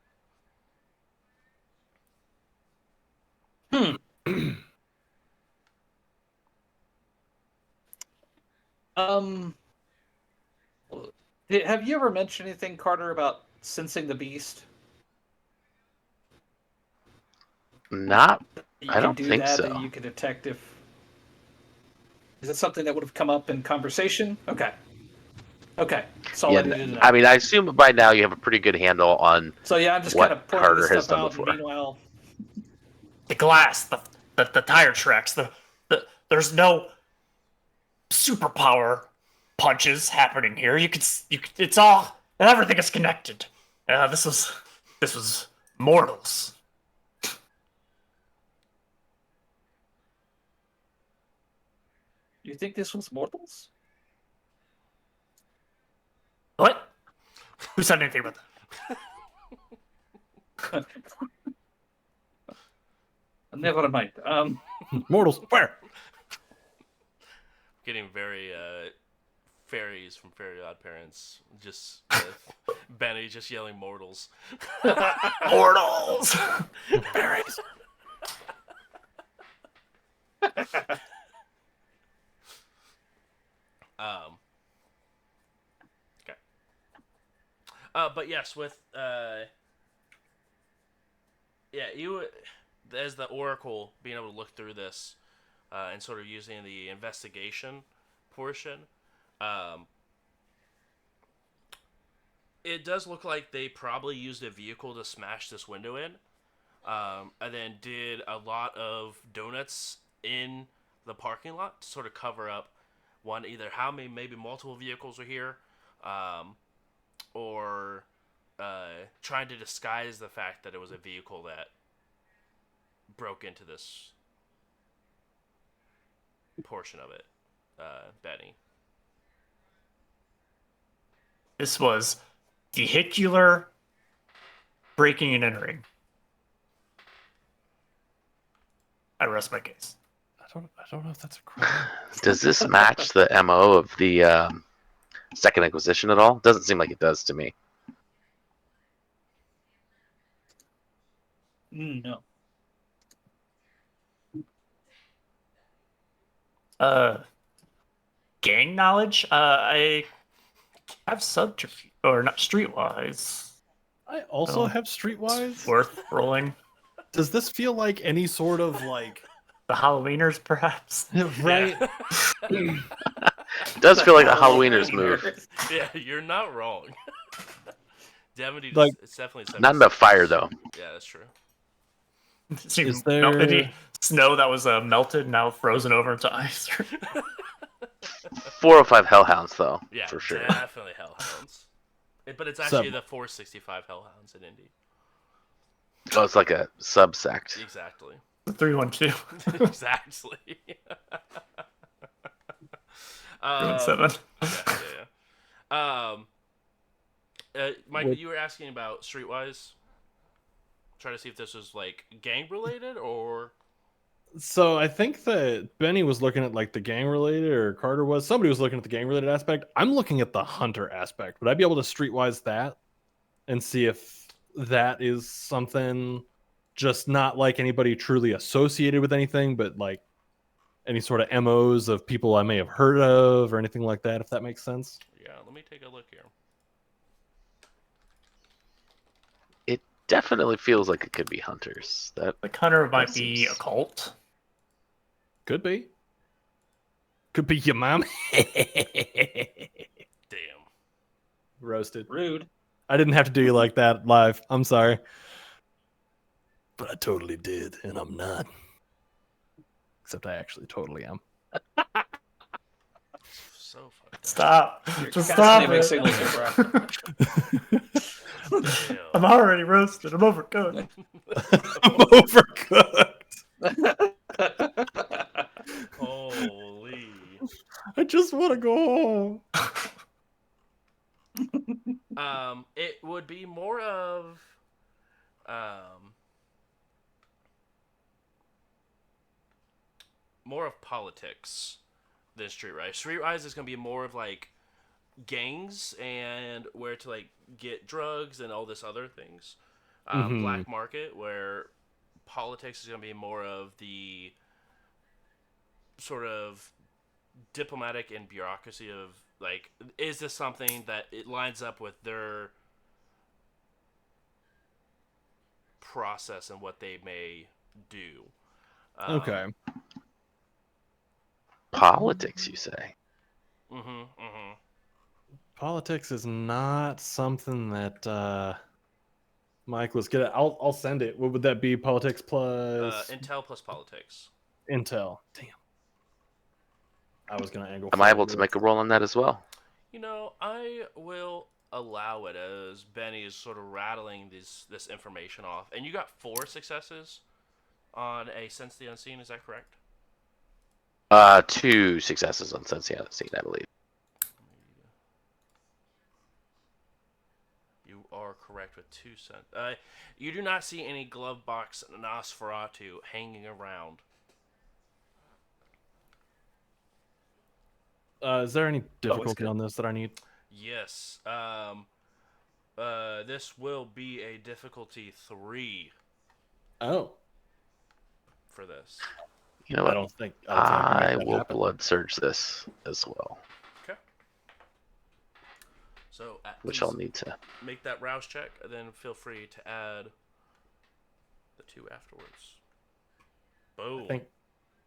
Um, have you ever mentioned anything, Carter, about sensing the beast? Not. You I can don't do think that, so. that you can detect if. Is it something that would have come up in conversation? Okay. Okay. That's all Yeah, I needed to know. I mean, I assume by now you have a pretty good handle on So yeah, I'm just what kind of pointing Carter this has stuff done out, and before. meanwhile, The glass, the tire tracks, there's no superpower punches happening here. It's all, everything is connected. This was mortals. you think this was mortals? What? Who said anything about that? Never mind. Mortals, fire! Getting very fairies from Fairy Odd Parents. Just Benny just yelling mortals. Mortals! Fairies. Okay. But yes, with you as the Oracle being able to look through this and sort of using the investigation portion, it does look like they probably used a vehicle to smash this window in, and then did a lot of donuts in the parking lot to sort of cover up either how many, maybe multiple vehicles are here, or trying to disguise the fact that it was a vehicle that broke into this portion of it. Benny. This was vehicular breaking and entering. I rest my case. I don't know if that's a crime. Does this match the MO of the Second Inquisition at all? Doesn't seem like it does to me. No. Gang knowledge? I have subterfuge, or not streetwise. I also Oh. have Streetwise. Worth rolling. Does this feel like any sort of like The Halloweeners, perhaps? right? It does feel like a Halloweeners move. Yeah, you're not wrong. Devin, Like- it's definitely Not enough fire though. Yeah, that's true. Is there- Any snow that was melted, now frozen over into ice? 405 Hellhounds though, Yeah, for sure. definitely Hellhounds. But it's actually the 465 Hellhounds in Indy. Oh, it's like a subsect. Exactly. 312. Exactly. Doing 7. Yeah. Michael, What- you were asking about Streetwise. Try to see if this was like gang related or. So I think that Benny was looking at like the gang related, or Carter was. Somebody was looking at the gang related aspect. I'm looking at the hunter aspect. Would I be able to streetwise that and see if that is something just not like anybody truly associated with anything, but like any sort of MOs of people I may have heard of or anything like that, if that makes sense? Yeah, let me take a look here. It definitely feels like it could be hunters. That Like Hunter might That be a seems- cult. Could be. Could be your mom. Damn. Roasted. Rude. I didn't have to do you like that live. I'm sorry. But I totally did, and I'm not. Except I actually totally am. So fucked up. Stop. Your Just cat's stop naming it. signals are correct. Damn. I'm already roasted. I'm overcooked. I'm overcooked. Holy. I just want to go home. It would be more of, politics than Streetwise. Streetwise is gonna be more of like gangs and where to like get drugs and all this other things. Mhm. Black market, where politics is gonna be more of the sort of diplomatic and bureaucracy of like, is this something that it lines up with their process and what they may do. Okay. politics, you say? Politics is not something that Mike was good at. I'll send it. What would that be? Politics plus Intel plus politics. intel. Damn. I was gonna angle. Am I able to make a roll on that as well? You know, I will allow it as Benny is sort of rattling this information off. And you got 4 successes on a Sense the Unseen, is that correct? 2 successes on Sense the Unseen, I believe. You are correct with 2 cents. You do not see any glove box Nosferatu hanging around. Is there any difficulty on this that I need? Yes. This will be a difficulty 3 Oh, for this. You know I what? don't think I can make that will happen. blood surge this as well, Okay. So, which please I'll need to. make that rouse check, and then feel free to add the 2 afterwards. Boom. I think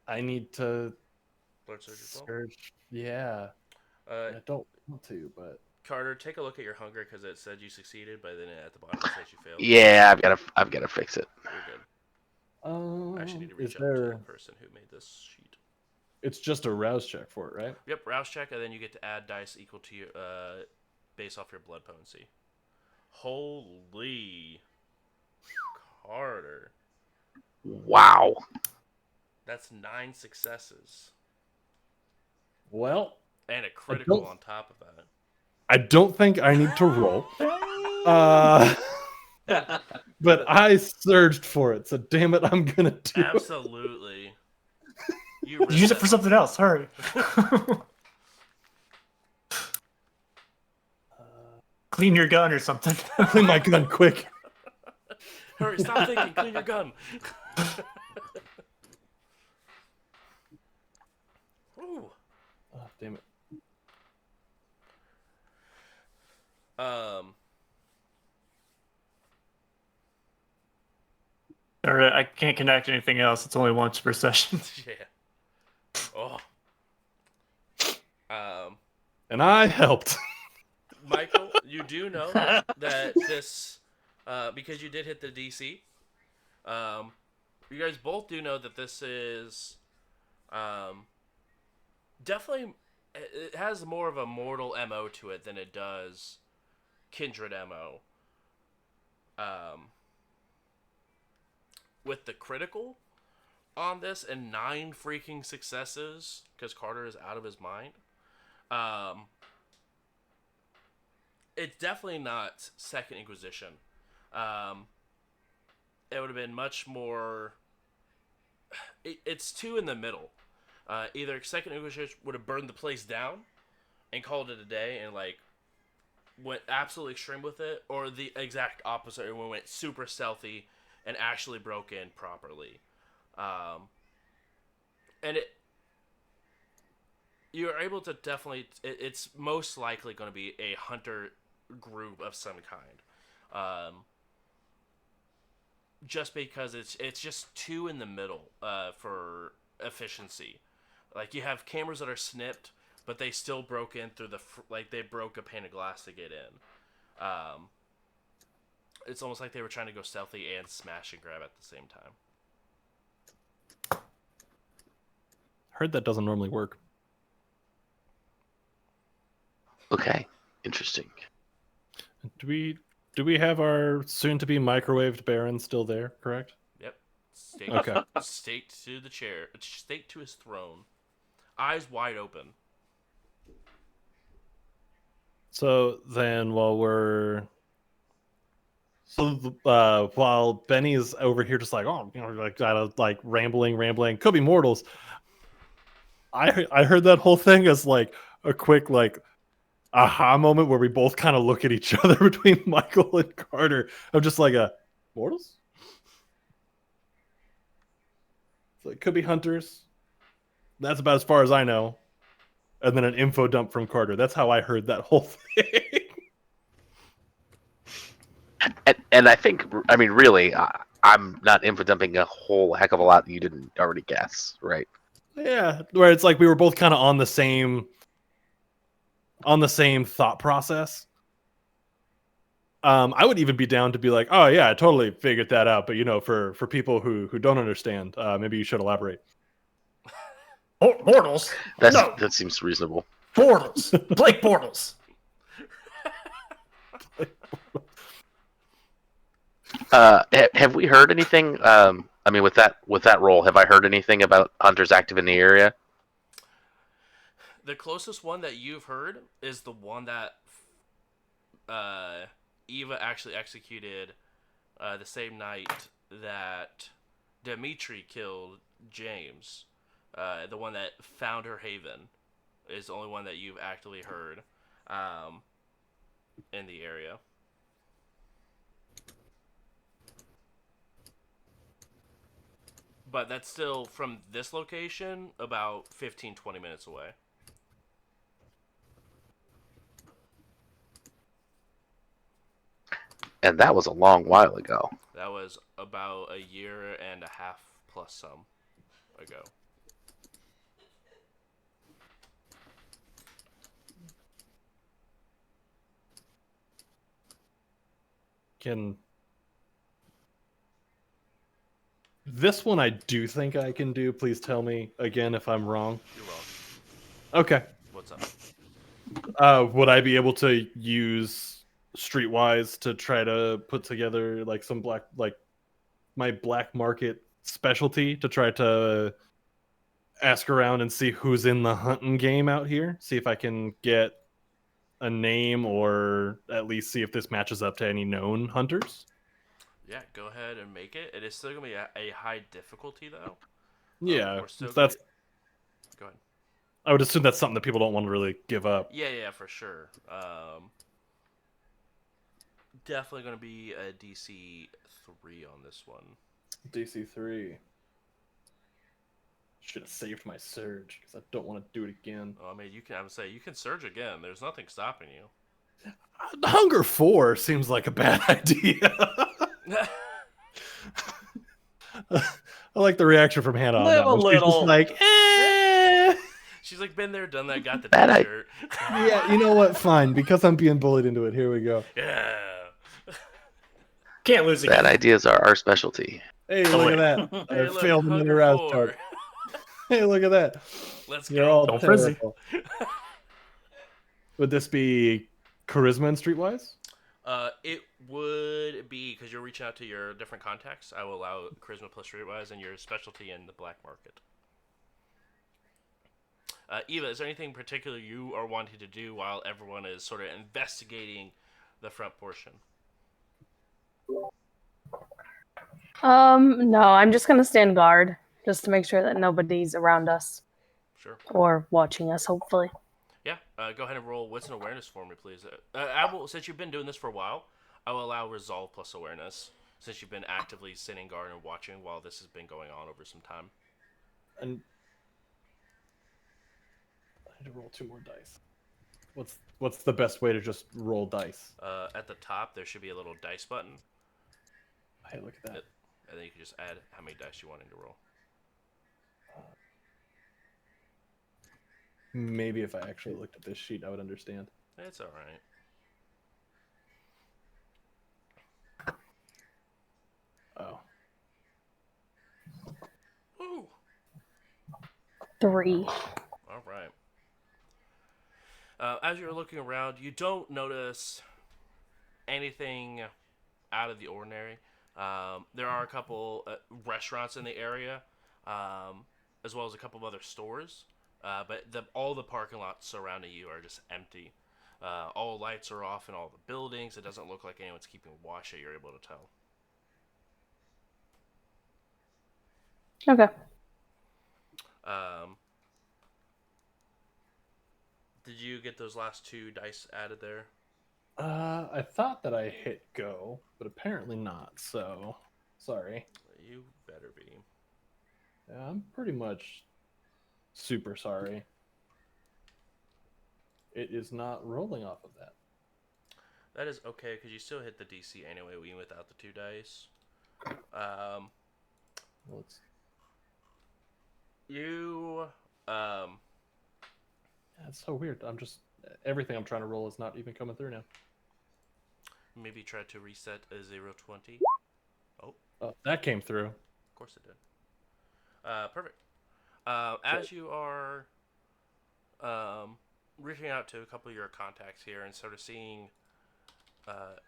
I need to Blood surge as well. search. Yeah, I don't want to, but Carter, take a look at your hunger because it said you succeeded, but then at the bottom it says you failed. Yeah, I've got to fix it. You're good. I actually need to is reach out to there? the person who made this sheet. It's just a rouse check for it, right? Yep, rouse check, and then you get to add dice equal to your based off your blood potency. Holy Carter, Wow. that's 9 successes Well, and a critical don't- on top of that. I don't think I need to roll. But I surged for it, so damn it, I'm gonna do it. Absolutely. You Use it for something else. Hurry. Clean your gun or something. Clean my gun quick. Hurry! Stop thinking. Clean your gun. Ooh. Oh, damn it. All right, I can't connect anything else. It's only once per session. Yeah. Oh. And I helped. Michael, you do know that this, because you did hit the DC. You guys both do know that this is, definitely, it has more of a mortal MO to it than it does Kindred MO. With the critical on this and 9 freaking successes, because Carter is out of his mind, Um, it's definitely not Second Inquisition. It would have been much more. It's two in the middle. Either Second Inquisition would have burned the place down and called it a day and like went absolutely extreme with it, or the exact opposite, and went super stealthy and actually broke in properly. And you're able to definitely. It's most likely going to be a hunter group of some kind. Just because it's just two in the middle for efficiency. Like you have cameras that are snipped, but they still broke in through like they broke a pane of glass to get in. It's almost like they were trying to go stealthy and smash and grab at the same time. Heard that doesn't normally work. Okay, interesting. Do we have our soon-to-be microwaved Baron still there? Correct. Yep. Okay. Staked to the chair. Staked to his throne. Eyes wide open. So then, while Benny is over here, just like, oh, like kind of like rambling, could be mortals. I heard that whole thing as like a quick like aha moment where we both kind of look at each other between Michael and Carter. I'm just like mortals. So it could be hunters. That's about as far as I know. And then an info dump from Carter. That's how I heard that whole thing. And I think, I mean, really, I'm not info dumping a whole heck of a lot that you didn't already guess, right? Yeah, where it's like we were both kind of on the same thought process. I would even be down to be like, oh yeah, I totally figured that out. But for people who don't understand, maybe you should elaborate. Mortals? No, That seems reasonable. portals. Blake portals. Have we heard anything? I mean, with that role, have I heard anything about hunters active in the area? The closest one that you've heard is the one that Eva actually executed the same night that Dimitri killed James. The one that found her haven is the only one that you've actively heard in the area. But that's still, from this location, about 15-20 minutes away. And that was a long while ago. That was about a year and a half plus some ago. This one I do think I can do. Please tell me again if I'm wrong. You're wrong. Okay. What's up? Would I be able to use Streetwise to try to put together like some my black market specialty to try to ask around and see who's in the hunting game out here? See if I can get a name or at least see if this matches up to any known hunters? Yeah, go ahead and make it. It is still going to be a high difficulty, though. Yeah, We're still that's. Go ahead. I would assume that's something that people don't want to really give up. Yeah, for sure. Definitely going to be a DC 3 on this one. DC 3. Should have saved my surge because I don't want to do it again. Oh, I mean, I would say you can surge again. There's nothing stopping you. Hunger 4 seems like a bad idea. I like the reaction from Hannah on Live that one. a little. She's just like, eh. She's like, been there, done that, got the Bad t-shirt. Yeah, you know what? Fine. Because I'm being bullied into it. Here we go. Yeah. Can't lose Bad again. ideas are our specialty. Hey, Oh, look at wait. that. Hey, I look, failed in the Hunger rouse 4. chart. Hey, look at that. Let's You're go. all Don't frizzy. terrible. Would this be charisma and streetwise? It would be, because you're reaching out to your different contacts, I will allow charisma plus streetwise and your specialty in the black market. Eva, is there anything particular you are wanting to do while everyone is sort of investigating the front portion? No, I'm just gonna stand guard just to make sure that nobody's around us Sure. or watching us, hopefully. Yeah. Go ahead and roll wits and awareness for me, please. I will, since you've been doing this for a while, I will allow resolve plus awareness since you've been actively sitting guard and watching while this has been going on over some time. And I need to roll 2 more dice. What's the best way to just roll dice? At the top, there should be a little dice button, Hey, look at that. and then you can just add how many dice you want to roll. Maybe if I actually looked at this sheet, I would understand. It's all right. Oh. Woo! 3. All right. As you're looking around, you don't notice anything out of the ordinary. There are a couple restaurants in the area, as well as a couple of other stores. But all the parking lots surrounding you are just empty. All lights are off in all the buildings. It doesn't look like anyone's keeping watch that you're able to tell. Okay. Did you get those last 2 dice added there? I thought that I hit go, but apparently not. So, sorry. You better be. Yeah, I'm pretty much super sorry. It is not rolling off of that. That is okay, because you still hit the DC anyway, even without the 2 dice. Let's. You, Yeah, it's so weird. Everything I'm trying to roll is not even coming through now. maybe try to reset a 0-20. Oh, that came through. Of course it did. Perfect. As you are reaching out to a couple of your contacts here and sort of seeing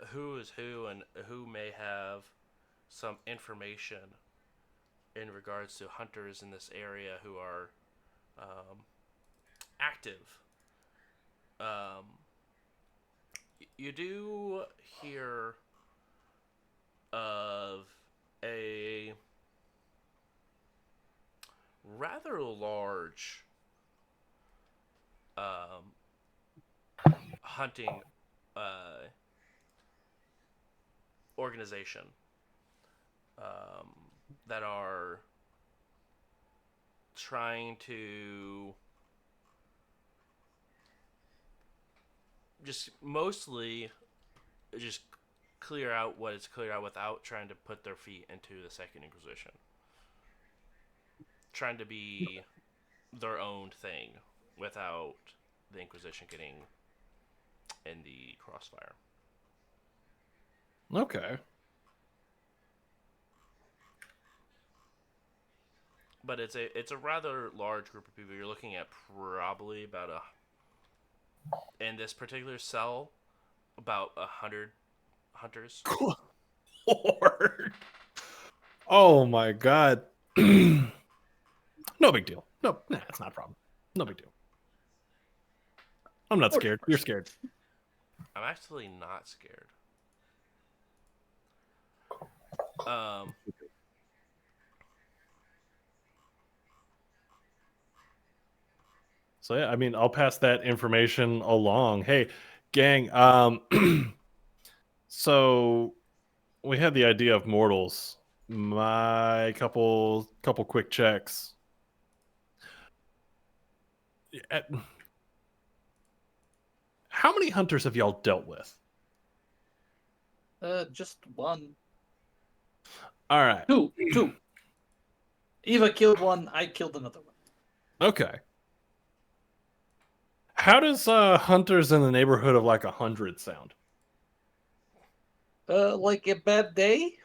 who is who and who may have some information in regards to hunters in this area who are active. You do hear of a rather large hunting organization that are trying to just mostly just clear out what is cleared out without trying to put their feet into the Second Inquisition. Trying to be their own thing without the Inquisition getting in the crossfire. Okay. But it's a rather large group of people. You're looking at probably about in this particular cell, about 100 hunters. Lord. Oh my god. No big deal. No, nah, it's not a problem. No big deal. I'm not scared. You're scared. I'm actually not scared. So yeah, I mean, I'll pass that information along. Hey, gang, so we had the idea of mortals. My couple quick checks. How many hunters have y'all dealt with? Just one. All right. Two. Eva killed one. I killed another one. Okay. How does hunters in the neighborhood of like 100 sound? Like a bad day.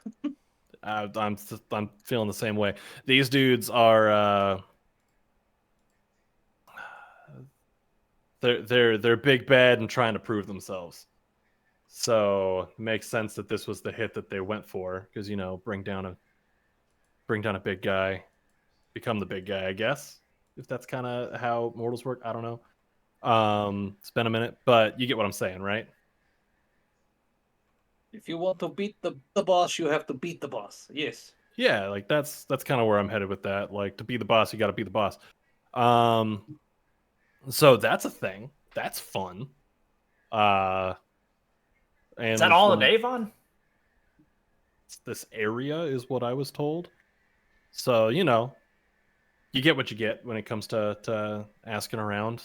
I'm feeling the same way. These dudes are they're big bad and trying to prove themselves. So it makes sense that this was the hit that they went for, because bring down a big guy, become the big guy, I guess. if that's kind of how mortals work. I don't know. It's been a minute, but you get what I'm saying, right? If you want to beat the boss, you have to beat the boss. Yes. Yeah, like that's kind of where I'm headed with that. Like to be the boss, you got to be the boss. So that's a thing. That's fun. And Is that all in from Avon? this area is what I was told. So you know, you get what you get when it comes to asking around.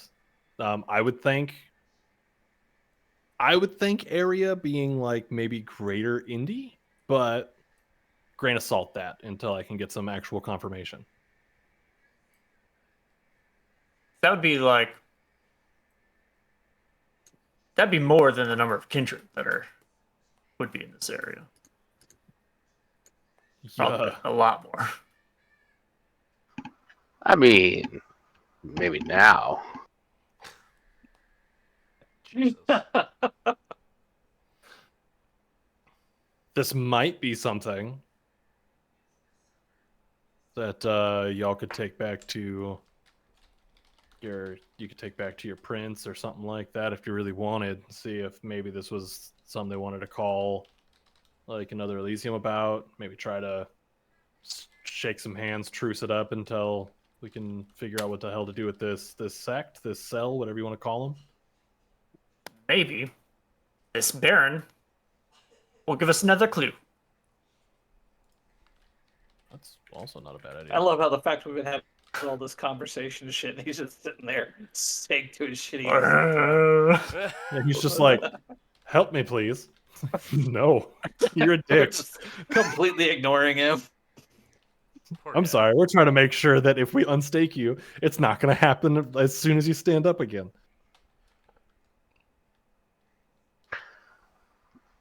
I would think area being like maybe greater Indy, but grain of salt that until I can get some actual confirmation. That would be like that'd be more than the number of kindred that would be in this area. Probably Yeah. a lot more. I mean, maybe now. Jesus. This might be something that y'all could take back to your prince or something like that if you really wanted. See if maybe this was something they wanted to call like another Elysium about. Maybe try to shake some hands, truce it up until we can figure out what the hell to do with this sect, this cell, whatever you want to call them. Maybe this Baron will give us another clue. That's also not a bad I idea. love how the fact we've been having all this conversation and shit, and he's just sitting there, staying to his shitty. Yeah, he's just like, help me, please. No, you're a They're dick. just completely ignoring him. Poor I'm guy. sorry. We're trying to make sure that if we unstake you, it's not going to happen as soon as you stand up again.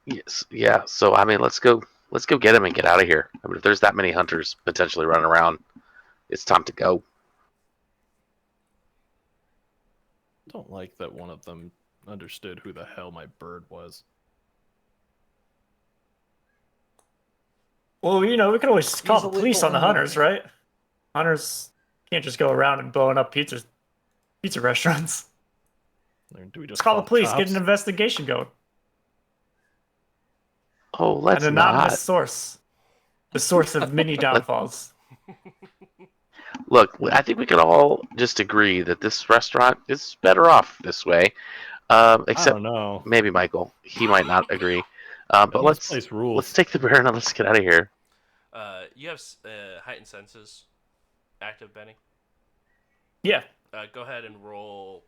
Yes, yeah. So I mean, let's go get him and get out of here. I mean, if there's that many hunters potentially running around, it's time to go. I don't like that one of them understood who the hell my bird was. Well, you know, we could always call the Easily police on the vulnerable. hunters, right? Hunters can't just go around and blowing up pizza restaurants. Or do we just Let's call the police, get cops? an investigation going. Oh, let's An anonymous not. source. The source of many downfalls. Look, I think we could all just agree that this restaurant is better off this way. I Except don't know. maybe Michael. He might not agree. Man, But this place rules. let's take the Baron and let's get out of here. You have heightened senses active, Benny. Yeah. Go ahead and roll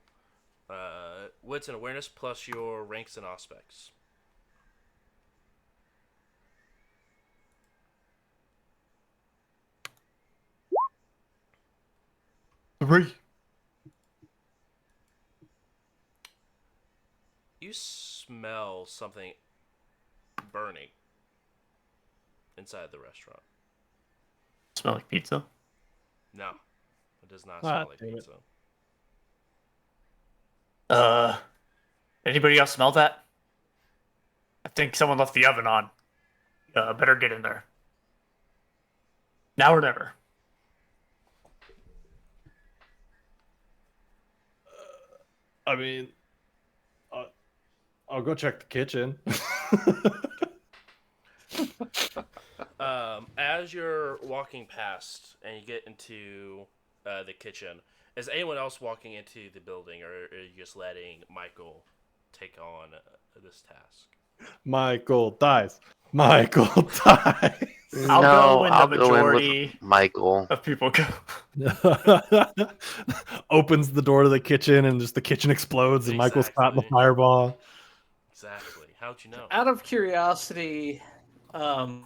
wits and awareness plus your ranks and aspects. Three. You smell something burning inside the restaurant. Smell like pizza. No, it does not Ah, smell like damn it. pizza. Anybody else smell that? I think someone left the oven on. Better get in there. Now or never. I mean, I'll go check the kitchen. As you're walking past and you get into the kitchen, is anyone else walking into the building, or are you just letting Michael take on this task? Michael dies. Michael dies. I'll go when the I'll go in with majority Michael. of people go. Opens the door to the kitchen and just the kitchen explodes and Michael's caught in the Exactly. fireball. Exactly. How'd you know? Out of curiosity, the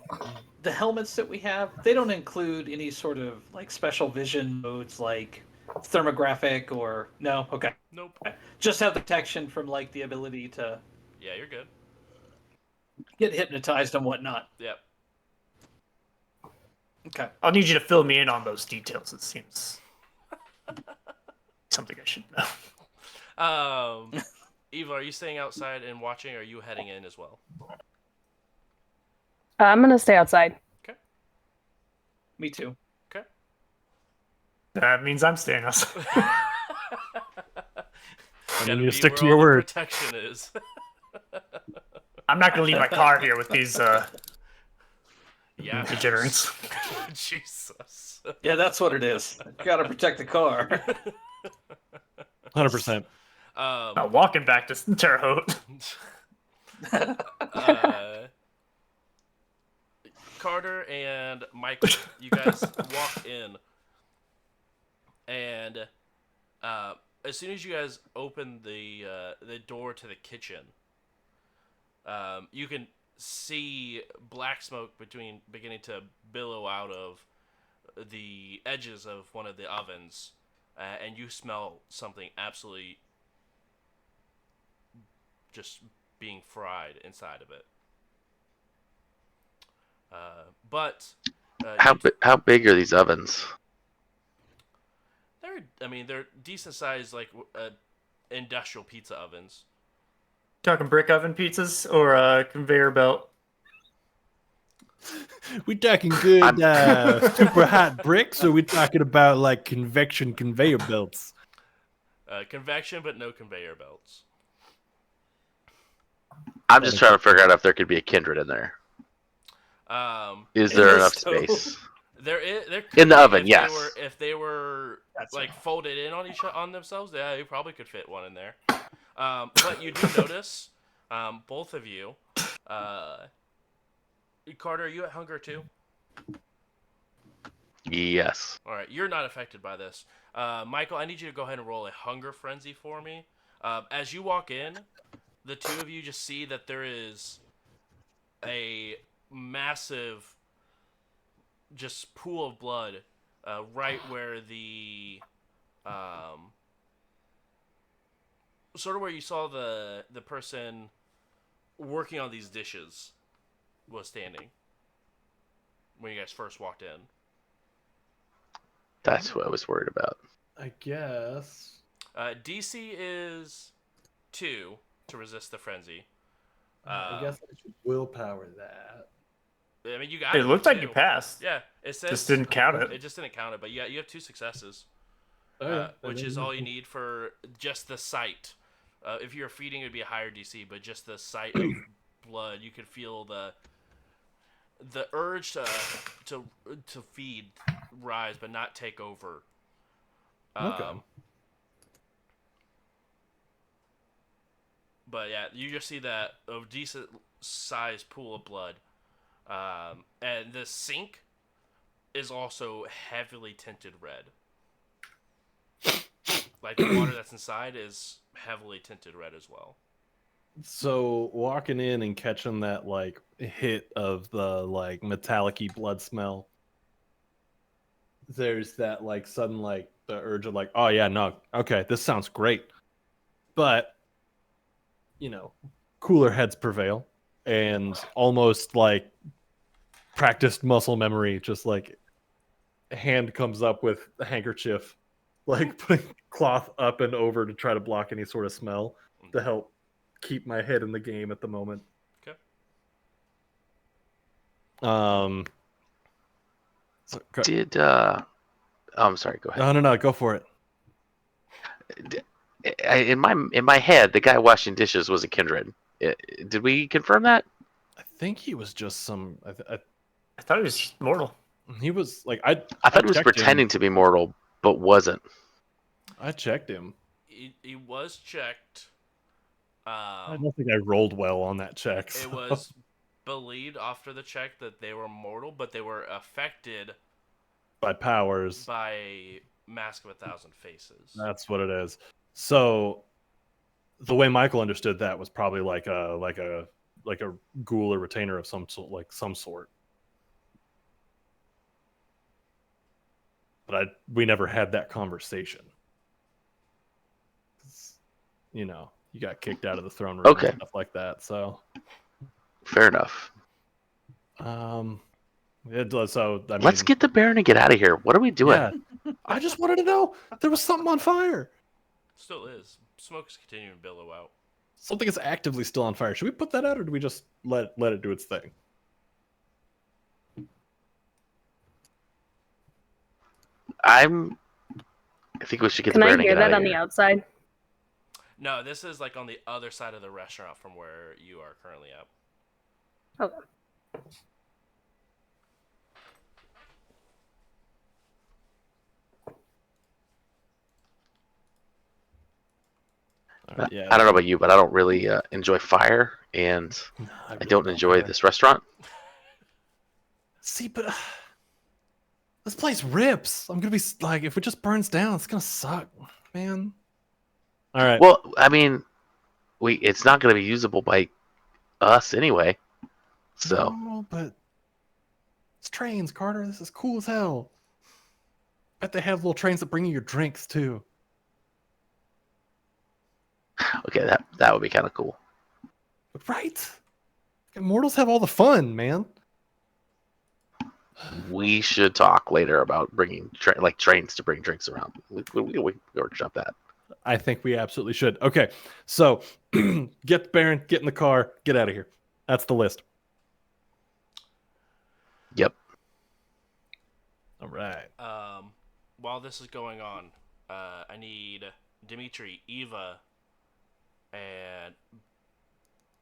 helmets that we have, they don't include any sort of like special vision modes like thermographic or no? Okay. Nope. Just have the protection from like the ability to Yeah, you're good. get hypnotized and whatnot. Yep. Okay. I'll need you to fill me in on those details. It seems something I should know. Eva, are you staying outside and watching, or are you heading in as well? I'm gonna stay outside. Me too. Okay. That means I'm staying outside. Gotta you be stick where to your all the word. protection is. I'm not gonna leave my car here with these Yeah. degenerates. Jesus. Yeah, that's what it is. Got to protect the car. 100%. Not walking back to Terre Haute. Carter and Michael, you guys walk in, and as soon as you guys open the door to the kitchen, you can see black smoke beginning to billow out of the edges of one of the ovens, and you smell something absolutely just being fried inside of it. But How big are these ovens? they're decent sized, like industrial pizza ovens. Talking brick oven pizzas or a conveyor belt? We talking good super hot bricks, or we talking about like convection conveyor belts? Convection, but no conveyor belts. I'm just trying to figure out if there could be a kindred in there. Is In there the enough stove? space? There could In the be oven, if yes. If they were That's like right. folded in on themselves, yeah, you probably could fit one in there. But you do notice, both of you, Carter, are you at hunger too? Yes. All right, you're not affected by this. Michael, I need you to go ahead and roll a hunger frenzy for me. As you walk in, the two of you just see that there is a massive just pool of blood right where the sort of where you saw the person working on these dishes was standing when you guys first walked in. That's what I was worried about. I guess. DC is 2 to resist the frenzy. I guess I should willpower that. I mean, you got It it. looked with like you 2. passed. Yeah, it says Just didn't count it. It just didn't count it, but you have 2 successes, Oh, yeah. which is all you need for just the sight. If you're feeding, it would be a higher DC, but just the sight of blood, you could feel the urge to feed rise, but not take over. Okay. But yeah, you just see that a decent sized pool of blood, and the sink is also heavily tinted red. Like the water that's inside is heavily tinted red as well. So walking in and catching that like hit of the like metallic-y blood smell, there's that like sudden like the urge of like, oh yeah, no, okay, this sounds great. But you know, cooler heads prevail, and almost like practiced muscle memory, just like a hand comes up with a handkerchief, like putting cloth up and over to try to block any sort of smell to help keep my head in the game at the moment. Okay. I'm sorry, go ahead. No, go for it. In my head, the guy washing dishes was a kindred. Did we confirm that? I think he was just some. I thought he was mortal. He was like I thought he was pretending to be mortal, but wasn't. I checked him. He was checked. I don't think I rolled well on that check. It was believed after the check that they were mortal, but they were affected by powers. by Mask of 1,000 Faces. That's what it is. So the way Michael understood that was probably like a ghoul or retainer of some sort. But we never had that conversation. You know, you got kicked out of the throne room Okay. and stuff like that. So fair enough. It does. So I mean, Let's get the Baron and get out of here. What are we doing? Yeah, I just wanted to know there was something on fire. Still is. Smoke is continuing to billow out. Something is actively still on fire. Should we put that out, or do we just let it do its thing? I'm I think we should get Can the bear I and hear get out that of on the here. outside? No, this is like on the other side of the restaurant from where you are currently at. Okay. Yeah. I don't know about you, but I don't really enjoy fire, and I really don't enjoy either. this restaurant. See, but this place rips. I'm gonna be like, if it just burns down, it's gonna suck, man. All right. Well, I mean, it's not going to be usable by us anyway. So No, but it's trains, Carter. This is cool as hell. Bet they have little trains that bring you your drinks too. okay, that would be kind of cool. Right? Immortals have all the fun, man. We should talk later about bringing trains to bring drinks around. We workshop that. I think we absolutely should. Okay, so get the Baron, get in the car, get out of here. That's the list. Yep. All right. While this is going on, I need Dimitri, Eva, and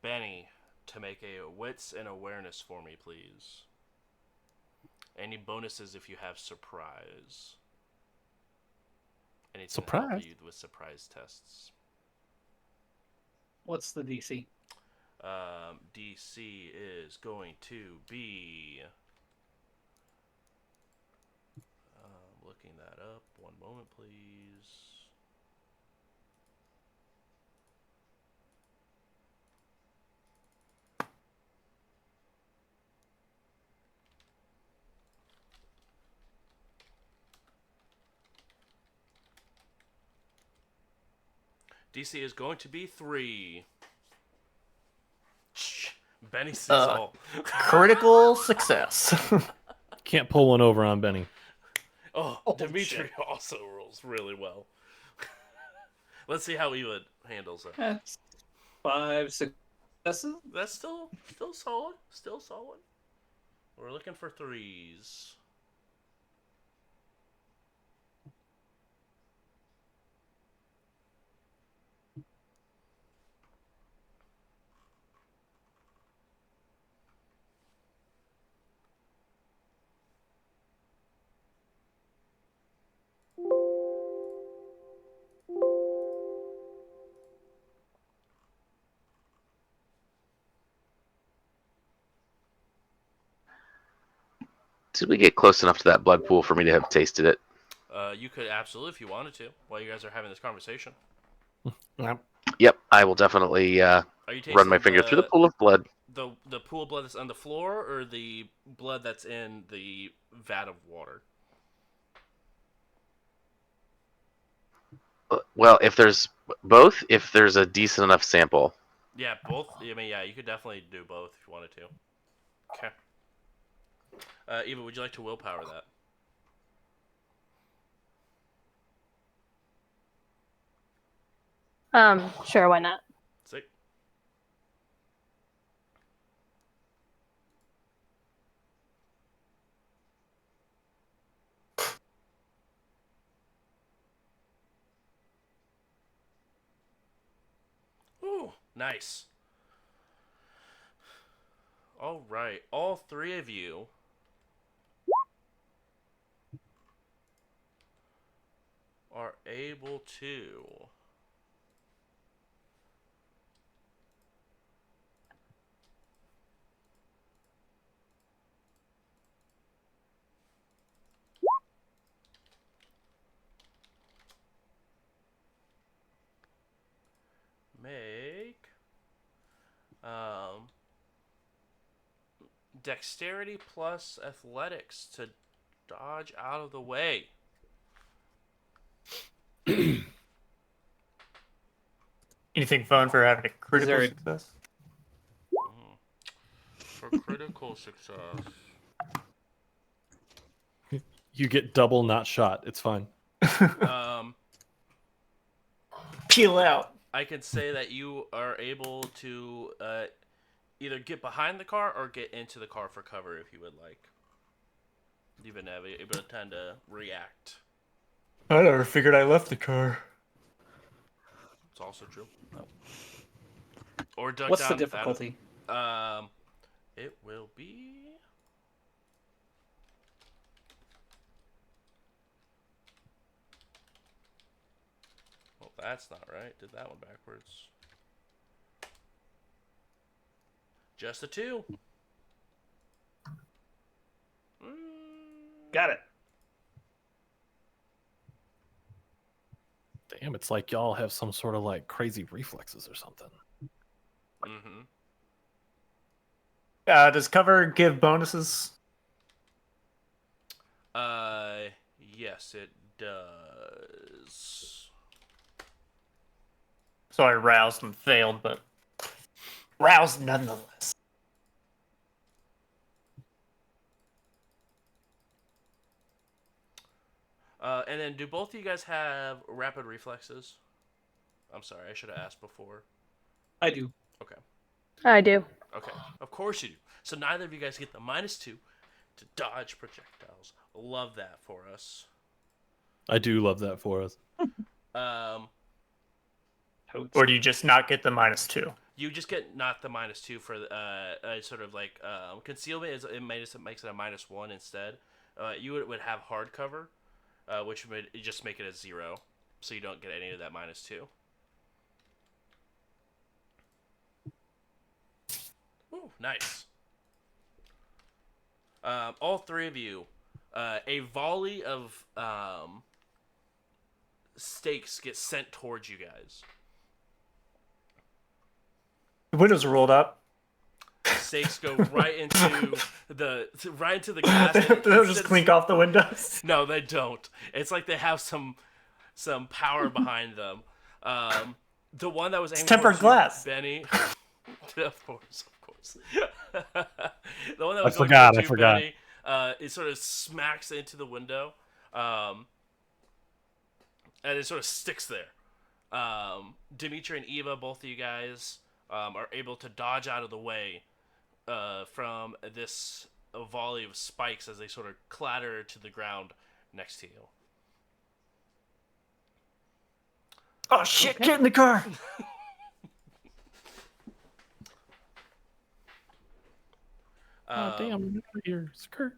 Benny to make a wits and awareness for me, please. Any bonuses if you have surprise. Anything to help Surprise? you with surprise tests. What's the DC? DC is going to be... looking that up. One moment, please. DC is going to be 3. Benny sees all. Critical success. Can't pull one over on Benny. Oh, Oh, Dimitri shit. also rolls really well. Let's see how Eva handles it. That's 5 successes. That's still solid. Still solid. We're looking for 3s. Did we get close enough to that blood pool for me to have tasted it? You could absolutely, if you wanted to, while you guys are having this conversation. Yep. Yep, I will definitely Are you tasting run my finger through the pool of blood. the pool of blood that's on the floor, or the blood that's in the vat of water? Well, if there's both, if there's a decent enough sample. Yeah, both. I mean, yeah, you could definitely do both if you wanted to. Okay. Eva, would you like to willpower that? Sure, why not? Sick. Ooh, nice. All right, all 3 of you are able to make dexterity plus athletics to dodge out of the way. Anything fun for having a critical there a- success? For critical success. You get double not shot. It's fine. Peel out. I can say that you are able to either get behind the car or get into the car for cover if you would like. You've been able to tend to react. I never figured I left the car. It's also true. Or dug What's the down. difficulty? It will be. Well, that's not right. Did that one backwards. Just a 2. Got it. Damn, it's like y'all have some sort of like crazy reflexes or something. Mm-hmm. Does cover give bonuses? Yes, it does. So I roused and failed, but roused nonetheless. And then, do both of you guys have rapid reflexes? I'm sorry, I should have asked before. I do. Okay. I do. Okay. Of course you do. So neither of you guys get the -2 to dodge projectiles. Love that for us. I do love that for us. Totes. Or do you just not get the -2? You just get not the -2 for sort of like concealment is it makes it a -1 instead. You would have hard cover, which would just make it a 0, so you don't get any of that -2. Ooh, nice. All 3 of you, a volley of stakes get sent towards you guys. The windows are rolled up. Stakes go right into the glass. They'll just clink off the windows. No, they don't. It's like they have some power behind them. The one that was aiming tempered towards glass. you, Benny. Of course. The one that I was going forgot. towards you, Benny, it sort of smacks into the window, and it sort of sticks there. Dimitri and Eva, both of you guys, are able to dodge out of the way from this volley of spikes as they sort of clatter to the ground next to you. Oh shit! Get in the car. Oh damn! Get out of here, skirt.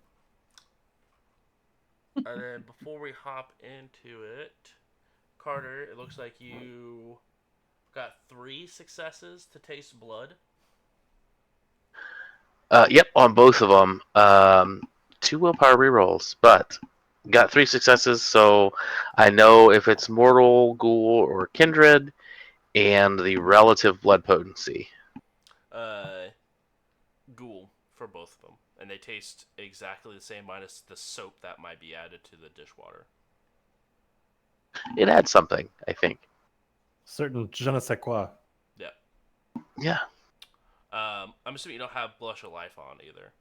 And then before we hop into it, Carter, it looks like you got 3 successes to taste blood. Yep, on both of them. 2 willpower rerolls, but got 3 successes, so I know if it's mortal, ghoul, or kindred, and the relative blood potency. Ghoul for both of them, and they taste exactly the same minus the soap that might be added to the dishwater. It adds something, I think. Certain je ne sais quoi. Yeah. Yeah. I'm assuming you don't have Blush of Life on either.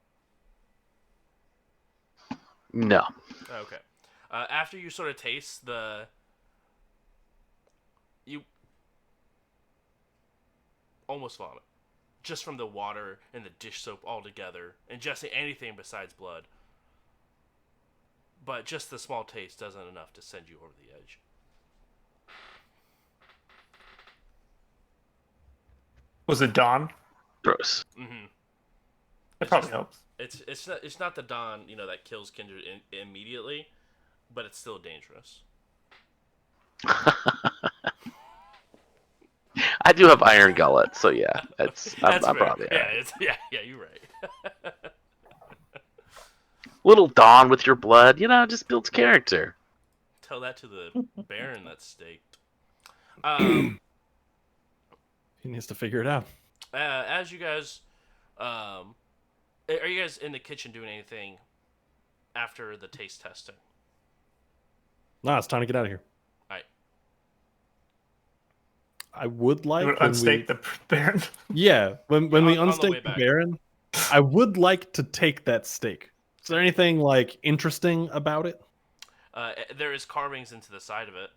No. Okay. After you sort of taste you almost vomit. Just from the water and the dish soap all together. Ingesting anything besides blood. But just the small taste doesn't enough to send you over the edge. Was it Dawn? Gross. Mm-hmm. That probably helps. It's not the Dawn, that kills kindred immediately, but it's still dangerous. I do have iron gullet, so yeah, I'm fair. probably Yeah, alright. yeah, you're right. Little Dawn with your blood, just builds character. Tell that to the Baron that's staked. He needs to figure it out. As you guys, are you guys in the kitchen doing anything after the taste testing? Nah, it's time to get out of here. All right. I would like You would when unstake the Baron. Yeah, when we on the way unstake the back. Baron, I would like to take that stake. Is there anything like interesting about it? There is carvings into the side of it.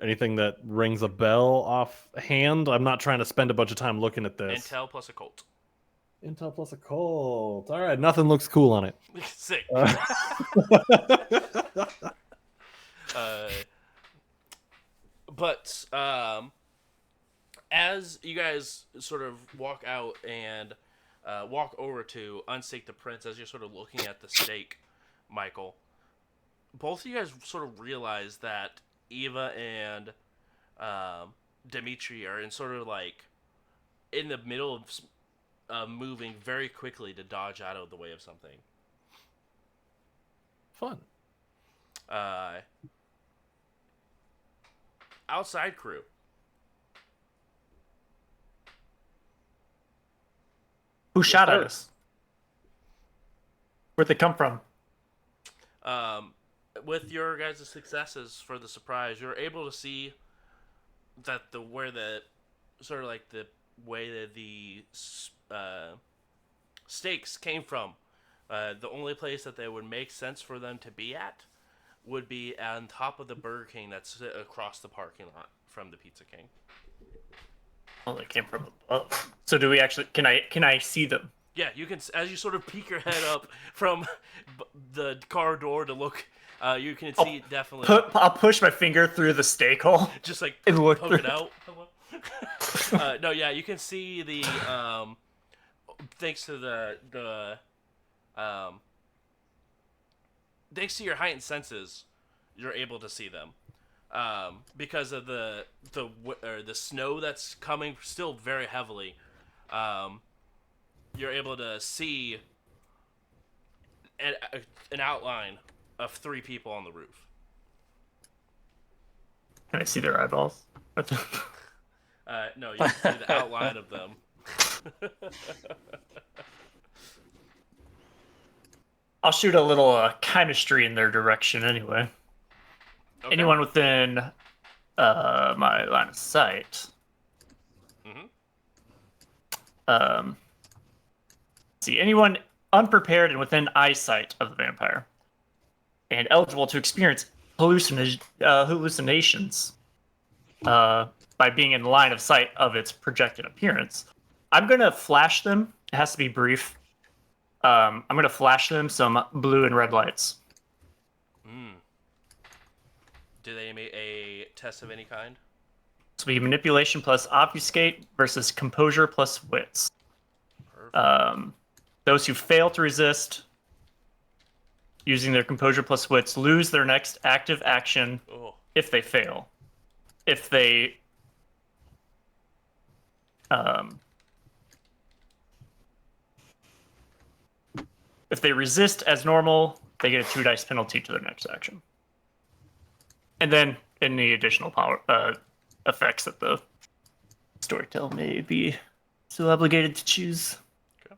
Anything that rings a bell offhand? I'm not trying to spend a bunch of time looking at this. Intel plus occult. Intel plus a cold. All right, nothing looks cool on it. Sick. Uh, but as you guys sort of walk out and walk over to unstake the prince, as you're sort of looking at the stake, Michael, both of you guys sort of realize that Eva and Dimitri are in sort of like in the middle of moving very quickly to dodge out of the way of something. Fun. Outside crew. Who shot at sir. us? Where'd they come from? With your guys' successes for the surprise, you're able to see that the way that the stakes came from. The only place that they would make sense for them to be at would be on top of the Burger King that's across the parking lot from the Pizza King. Oh, they came from above. So do we actually? Can I see them? Yeah, you can, as you sort of peek your head up from the car door to look, you can see definitely. I'll push my finger through the stake hole. Just like and look poke through. it out. No, yeah, you can see the thanks to thanks to your heightened senses, you're able to see them. Because of the snow that's coming still very heavily, you're able to see an outline of 3 people on the roof. Can I see their eyeballs? No, you can see the outline of them. I'll shoot a little chemistry in their direction anyway. Okay. Anyone within my line of sight. See, anyone unprepared and within eyesight of the vampire, and eligible to experience hallucinations by being in line of sight of its projected appearance. I'm gonna flash them. It has to be brief. I'm gonna flash them some blue and red lights. Do they make a test of any kind? So we manipulation plus obfuscate versus composure plus wits. Perfect. Those who fail to resist using their composure plus wits lose their next active action if they fail. If they resist as normal, they get a 2 dice penalty to their next action. And then any additional power effects that the storyteller may be so obligated to choose. Okay.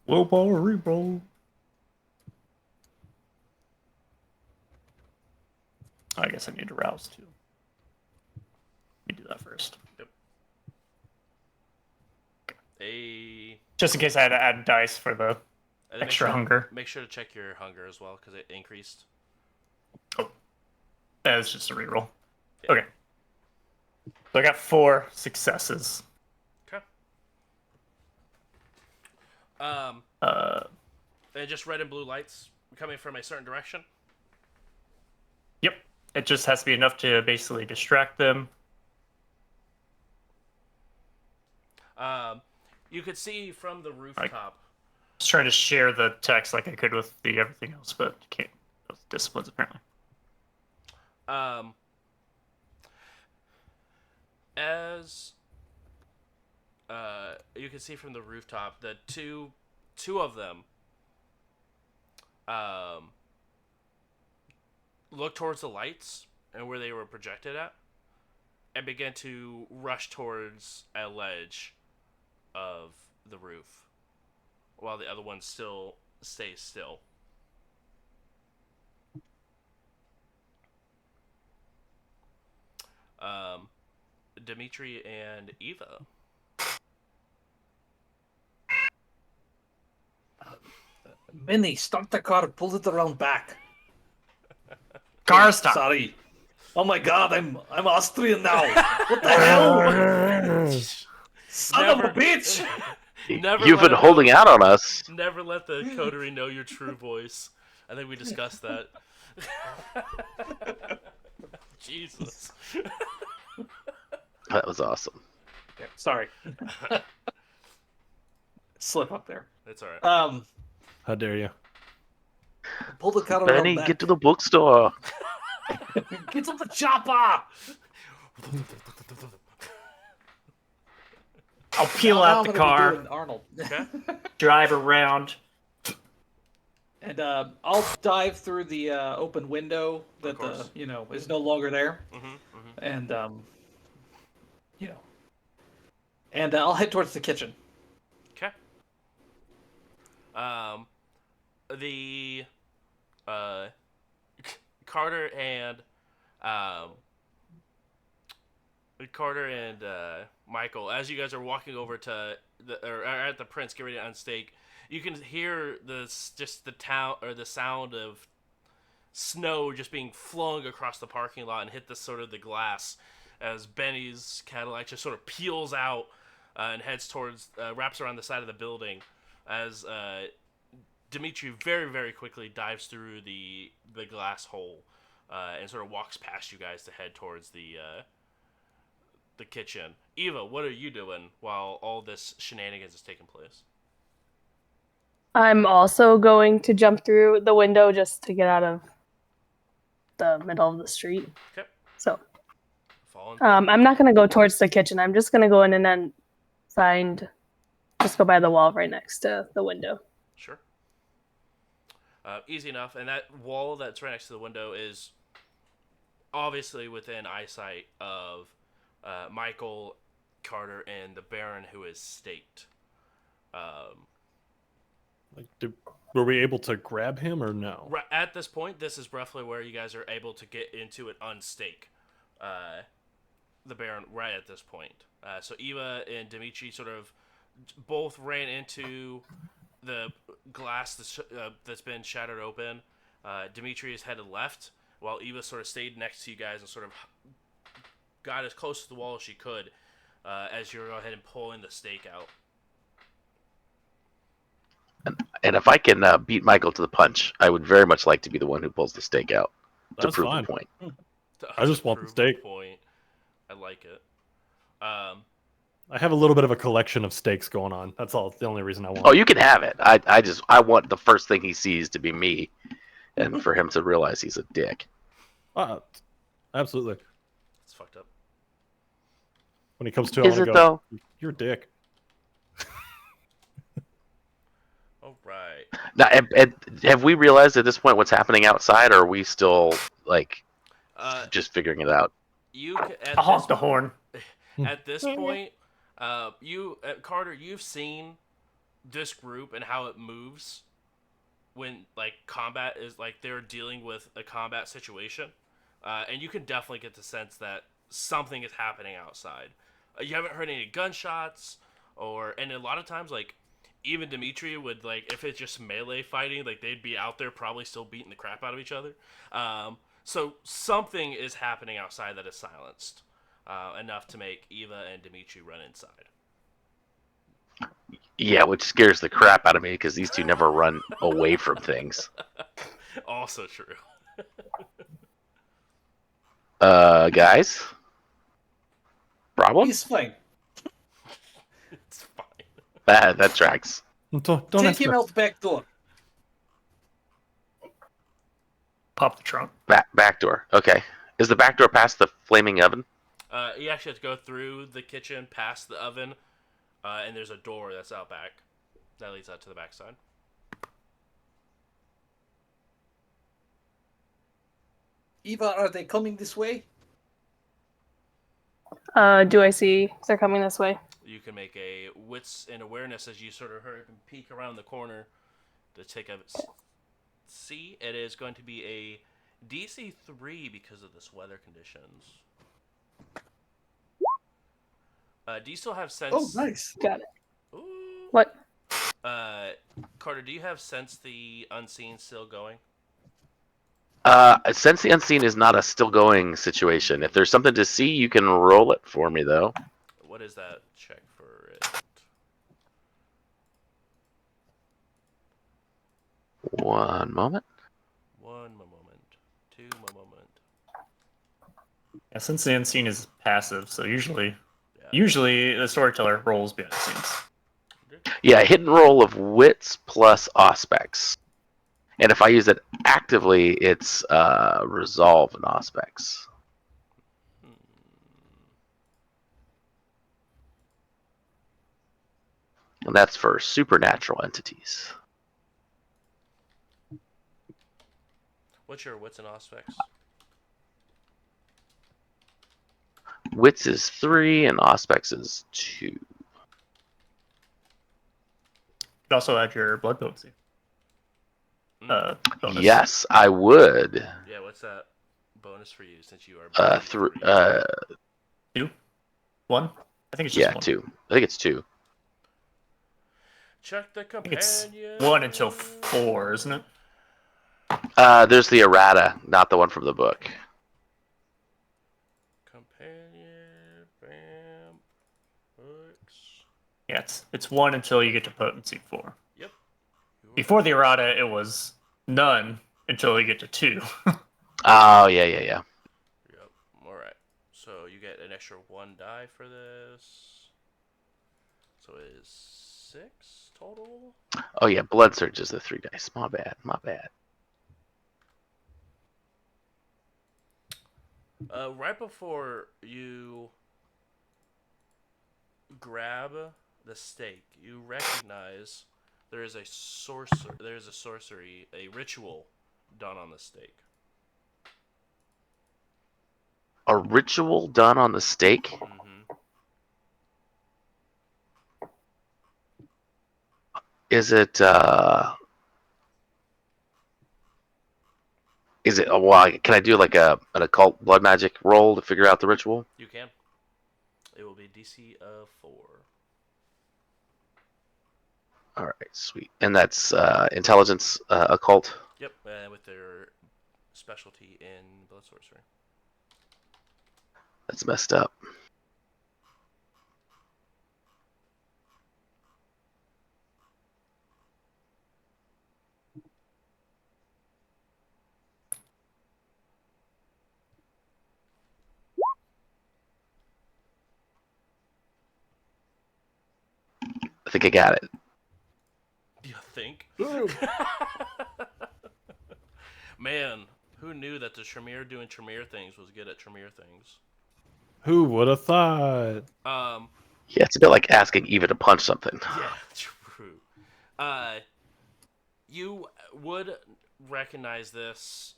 Willpower reroll. I guess I need to rouse too. Let me do that first. Yep. Just in case I had to add dice for the extra hunger. Make sure to check your hunger as well, because it increased. Oh, that's just a reroll. Yeah. Okay. So I got 4 successes. Okay. And just red and blue lights coming from a certain direction. Yep. It just has to be enough to basically distract them. You could see from the rooftop. Just trying to share the text like I could with the everything else, but can't with disciplines apparently. As you can see from the rooftop, the two of them look towards the lights and where they were projected at, and began to rush towards a ledge of the roof, while the other one still stays still. Dimitri and Eva. Minnie, start the car, pull it around back. Car stop. Sorry. Oh my god, I'm Austrian now. What the hell? Son of a bitch! Never You've let been him holding know. out on us. Never let the coterie know your true voice. I think we discussed that. Jesus. That was awesome. Yeah, sorry. Slip up there. It's alright. How dare you? Pull the car around Benny, back. get to the bookstore. Get to the chopper! I'll peel Now out I'm the gonna be car, doing Arnold. Okay. drive around. And I'll dive through the open window that course. is no longer there, Mm-hmm. and and I'll head towards the kitchen. Okay. The Carter and Michael, as you guys are walking over to or at the Prince, get ready to unstake, you can hear the sound of snow just being flung across the parking lot and hit the glass as Benny's Cadillac just sort of peels out and heads towards wraps around the side of the building as Dimitri very, very quickly dives through the glass hole and sort of walks past you guys to head towards the kitchen. Eva, what are you doing while all this shenanigans is taking place? I'm also going to jump through the window just to get out of the middle of the street. Okay. So Fallen. I'm not going to go towards the kitchen. I'm just going to go in and then just go by the wall right next to the window. Sure. Easy enough. And that wall that's right next to the window is obviously within eyesight of Michael, Carter, and the Baron, who is staked. Were we able to grab him or no? At this point, this is roughly where you guys are able to get into it unstake the Baron right at this point. So Eva and Dimitri sort of both ran into the glass that's been shattered open. Dimitri is headed left, while Eva sort of stayed next to you guys and sort of got as close to the wall as she could as you're going ahead and pulling the stake out. And if I can beat Michael to the punch, I would very much like to be the one who pulls the stake out to That's prove fine. the point. I just want the Prove my stake. point. I like it. I have a little bit of a collection of stakes going on. That's all. The only reason I want. Oh, you can have it. I want the first thing he sees to be me, and for him to realize he's a dick. Absolutely. It's fucked up. When he comes to, I Is want to it go. though? You're a dick. All right. Now, have we realized at this point what's happening outside, or are we still like just figuring it out? You at I'll honk this the horn. At this point, Carter, you've seen this group and how it moves when combat is they're dealing with a combat situation, and you can definitely get the sense that something is happening outside. You haven't heard any gunshots, and a lot of times even Dimitri would if it's just melee fighting, they'd be out there probably still beating the crap out of each other. So something is happening outside that is silenced. Enough to make Eva and Dimitri run inside. Yeah, which scares the crap out of me because these two never run away from things. Also true. Guys? Problem? He's fine. It's fine. That tracks. Don't Take ask him me. out the back door. Pop the trunk. Back door. Okay. Is the back door past the flaming oven? You actually have to go through the kitchen, past the oven, and there's a door that's out back. That leads out to the backside. Eva, are they coming this way? Do I see they're coming this way? You can make a wits and awareness as you sort of heard them peek around the corner to take a see. It is going to be a DC 3 because of this weather conditions. Do you still have sense? Oh, nice. Got it. Ooh. What? Carter, Carter, do you have Sense the Unseen still going? Since the unseen is not a still going situation. If there's something to see, you can roll it for me though. What is that check for it? One moment. One moment. Two moment. Yeah, since the unseen is passive, so usually Yeah. the storyteller rolls behind the scenes. Yeah, hidden roll of wits plus aspects. And if I use it actively, it's resolve and aspects. And that's for supernatural entities. What's your wits and aspects? Wits is 3 and aspects is 2. You could also add your blood potency. Bonus. Yes, I would. Yeah, what's that bonus for you since you are Through 2? 1? I think it's just 1. 2. I think it's 2. Check the I think it's companion. 1 until 4, isn't it? There's the errata, not the one from the book. Companion, bam, books. Yeah, it's 1 until you get to potency 4. Yep. Before the errata, it was none until you get to 2. Oh, yeah. Yep. All right. So you get an extra 1 die for this. So it is 6 total. Oh, yeah, blood surge is the 3 dice. My bad. Right before you grab the stake, you recognize there is a sorcery, a ritual done on the stake. A ritual done on the stake? Mm-hmm. Is it, well, can I do like an occult blood magic roll to figure out the ritual? You can. It will be DC of 4. All right, sweet. And that's intelligence occult? Yep, with their specialty in blood sorcery. That's messed up. I think I got it. You think? Man, who knew that the Tremere doing Tremere things was good at Tremere things? Who would have thought? Yeah, it's a bit like asking Eva to punch something. Yeah, true. You would recognize this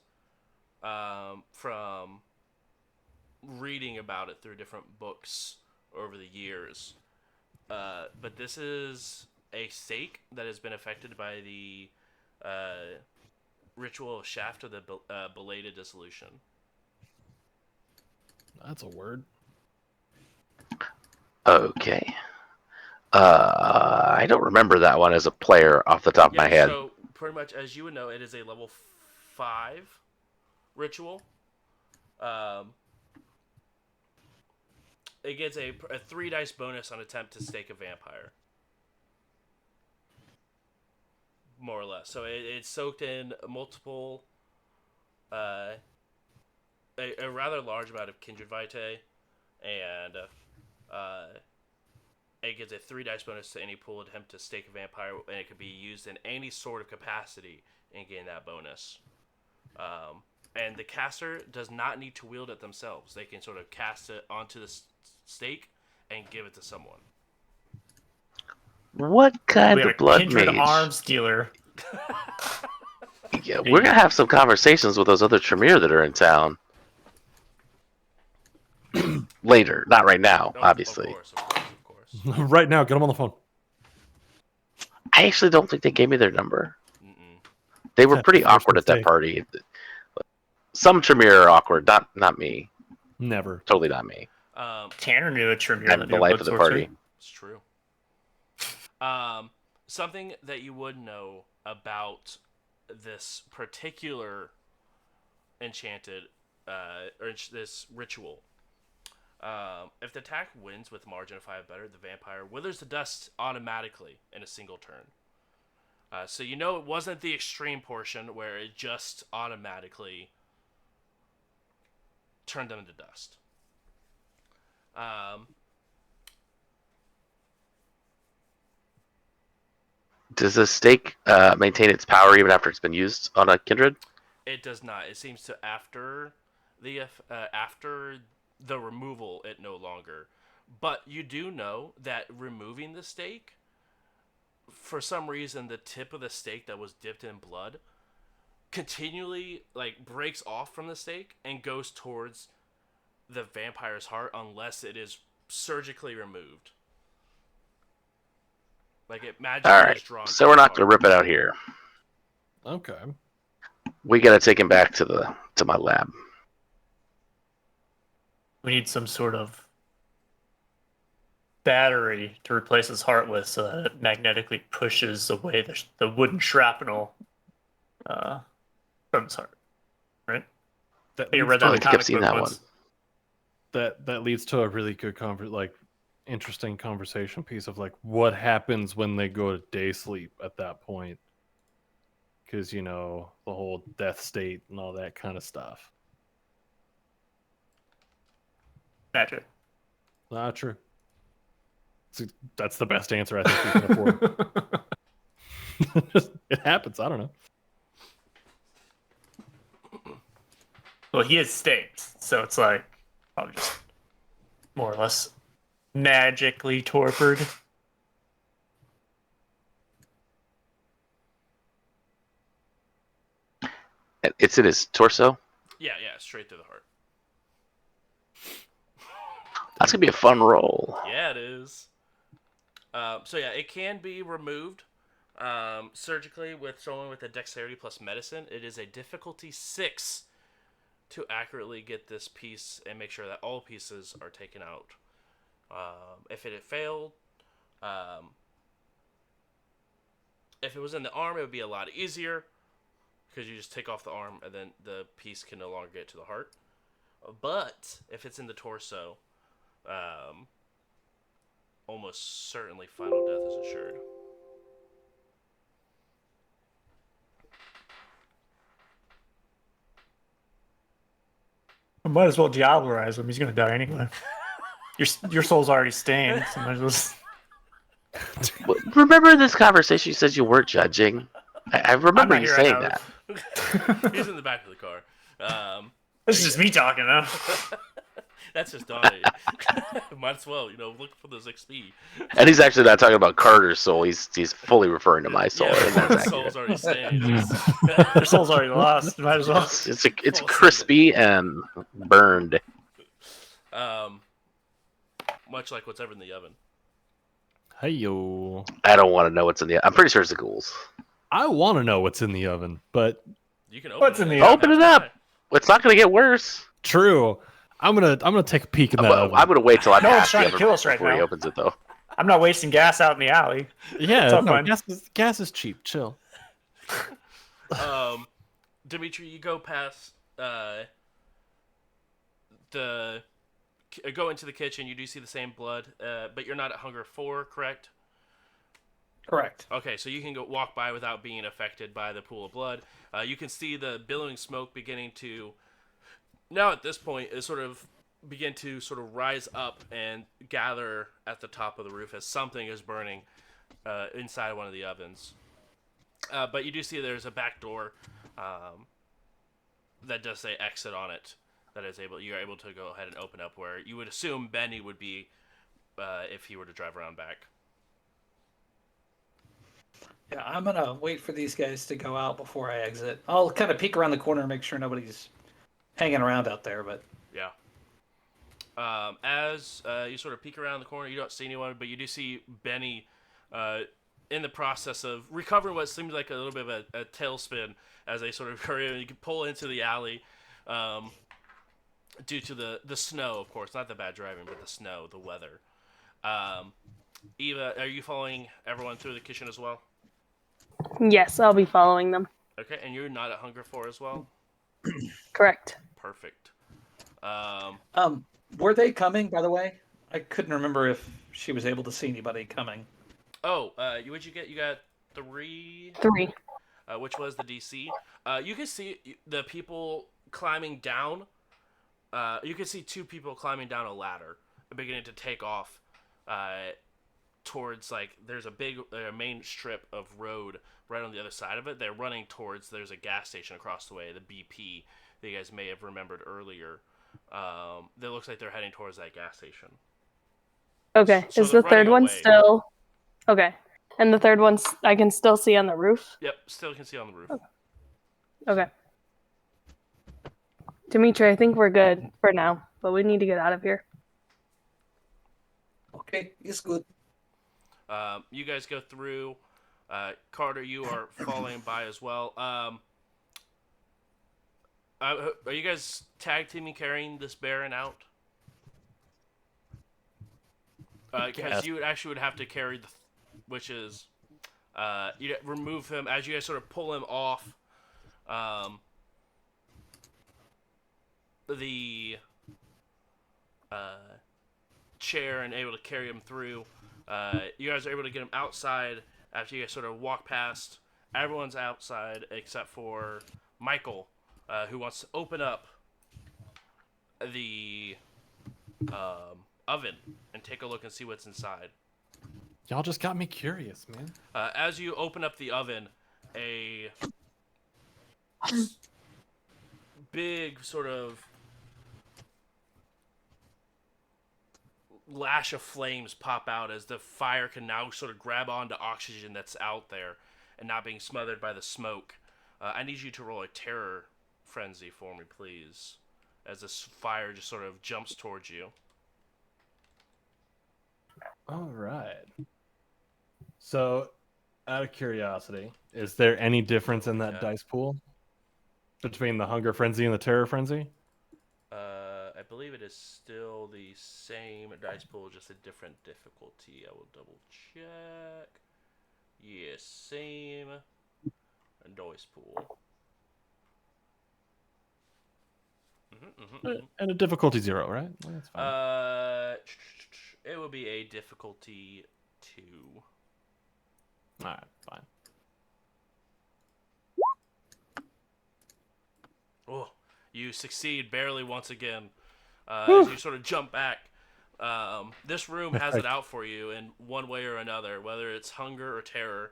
from reading about it through different books over the years. But this is a stake that has been affected by the ritual of Shaft of the Belated Dissolution. That's a word. Okay. I don't remember that one as a player off the top of my head. So pretty much, as you would know, it is a level 5 ritual. It gets a 3 dice bonus on attempt to stake a vampire. More or less. So it's soaked in multiple, a rather large amount of Kindred Vitae, and it gives a 3 dice bonus to any pool attempt to stake a vampire, and it can be used in any sort of capacity and gain that bonus. And the caster does not need to wield it themselves. They can sort of cast it onto the stake and give it to someone. What kind We got of a blood kindred mage? arms dealer. Yeah, we're gonna have some conversations with those other Tremere that are in town. Later, not right now, obviously. Of course. Right now, get him on the phone. I actually don't think they gave me their number. Mm-mm. They were pretty First awkward at that mistake. party. Some Tremere are awkward, not me. Never. Totally not me. Tanner knew a Tremere I'm that the knew life blood of the sorcery. party. It's true. something that you would know about this particular enchanted this ritual. If the attack wins with margin of 5 better, the vampire withers to dust automatically in a single turn. So you know it wasn't the extreme portion where it just automatically turned them into dust. Does the stake maintain its power even after it's been used on a kindred? It does not. It seems to after the removal, it no longer. But you do know that removing the stake, for some reason, the tip of the stake that was dipped in blood continually breaks off from the stake and goes towards the vampire's heart unless it is surgically removed. It magically All right, is drawn. so we're not going to rip it out here. Okay. We got to take him back to my lab. We need some sort of battery to replace his heart with so that it magnetically pushes away the wooden shrapnel from his heart. Right? That You leads read to, that I in the think I've comic seen book that once. one. that leads to a really good interesting conversation piece of what happens when they go to day sleep at that point, because the whole death state and all that kind of stuff. Magic. Not true. That's the best answer I think we can afford. It happens. I don't know. Well, he is staked, so it's probably just more or less magically tortured. It's in his torso. Yeah, straight through the heart. That's going to be a fun roll. Yeah, it is. So yeah, it can be removed surgically with someone with a dexterity plus medicine. It is a difficulty 6 to accurately get this piece and make sure that all pieces are taken out. If it had failed, if it was in the arm, it would be a lot easier because you just take off the arm and then the piece can no longer get to the heart. But if it's in the torso, almost certainly final death is assured. I might as well diablerize him. He's gonna die anyway. Your soul's already stained. So might as well... Remember this conversation? You said you weren't judging. I remember you saying that. He's in the back of the car. This is just me talking now. That's just Donnie. Might as well, look for those XP. And he's actually not talking about Carter's soul. He's fully referring to my soul. Yeah, and that's his soul's already stained. Your soul's already lost. Might as well. It's crispy and burned. Much like what's ever in the oven. Hey yo. I don't want to know what's in the. I'm pretty sure it's the ghouls. I want to know what's in the oven, but You can open What's it. in the Open it up. It's not going to get worse. true. I'm gonna take a peek in that oven. I'm going to wait till I No one's pass the trying to oven kill us right before he now. opens it, though. I'm not wasting gas out in the alley. Yeah, It's all no, fine. gas is cheap. Chill. Dimitri, you go past go into the kitchen. You do see the same blood, but you're not at hunger 4, correct? Correct. Okay, so you can go walk by without being affected by the pool of blood. You can see the billowing smoke beginning to, now at this point, is begin to rise up and gather at the top of the roof as something is burning inside one of the ovens. But you do see there's a back door that does say exit on it. That is you're able to go ahead and open up where you would assume Benny would be if he were to drive around back. Yeah, I'm gonna wait for these guys to go out before I exit. I'll kind of peek around the corner and make sure nobody's hanging around out there. But Yeah. As you peek around the corner, you don't see anyone, but you do see Benny in the process of recovering what seems like a little bit of a tailspin as they hurry and you can pull into the alley due to the snow, of course, not the bad driving, but the snow, the weather. Eva, are you following everyone through the kitchen as well? Yes, I'll be following them. Okay, and you're not at Hunger 4 as well? Correct. Perfect. Were they coming, by the way? I couldn't remember if she was able to see anybody coming. What'd you get? You got 3, 3. which was the DC. You can see the people climbing down. You can see 2 people climbing down a ladder, beginning to take off towards, like, there's a big main strip of road right on the other side of it. They're running towards, there's a gas station across the way, the BP, that you guys may have remembered earlier. That looks like they're heading towards that gas station. Okay. So Is they're the third running one away. still? Okay. And the third one I can still see on the roof? Yep, still can see on the roof. Okay. Dimitri, I think we're good for now, but we need to get out of here. Okay, it's good. You guys go through. Carter, you are falling by as well. Are you guys tag teaming carrying this Baron out? Because you actually would have to carry which is, you remove him as you guys sort of pull him off. The chair and able to carry him through. You guys are able to get him outside after you guys sort of walk past. Everyone's outside except for Michael, who wants to open up the oven and take a look and see what's inside. Y'all just got me curious, man. As you open up the oven, a big sort of lash of flames pop out as the fire can now sort of grab onto oxygen that's out there and not being smothered by the smoke. I need you to roll a terror frenzy for me, please, as this fire just sort of jumps towards you. All right. So, out of curiosity, is there any difference in that dice pool between the hunger frenzy and the terror frenzy? I believe it is still the same dice pool, just a different difficulty. I will double check. Yes, same dice pool. And a difficulty 0, right? Well, that's fine. It will be a difficulty 2. All right, fine. Oh, you succeed barely once again. As you sort of jump back. This room has it out for you in one way or another, whether it's hunger or terror.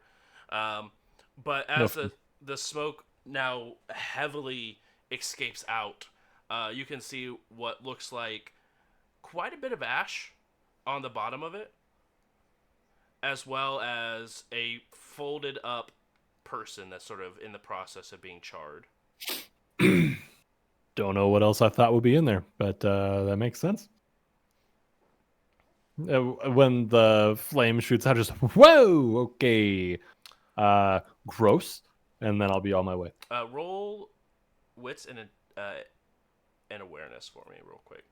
But as the smoke now heavily escapes out, you can see what looks like quite a bit of ash on the bottom of it, as well as a folded up person that's sort of in the process of being charred. Don't know what else I thought would be in there, but that makes sense. When the flame shoots out, just whoa, okay, gross, and then I'll be on my way. Roll wits and awareness for me, real quick,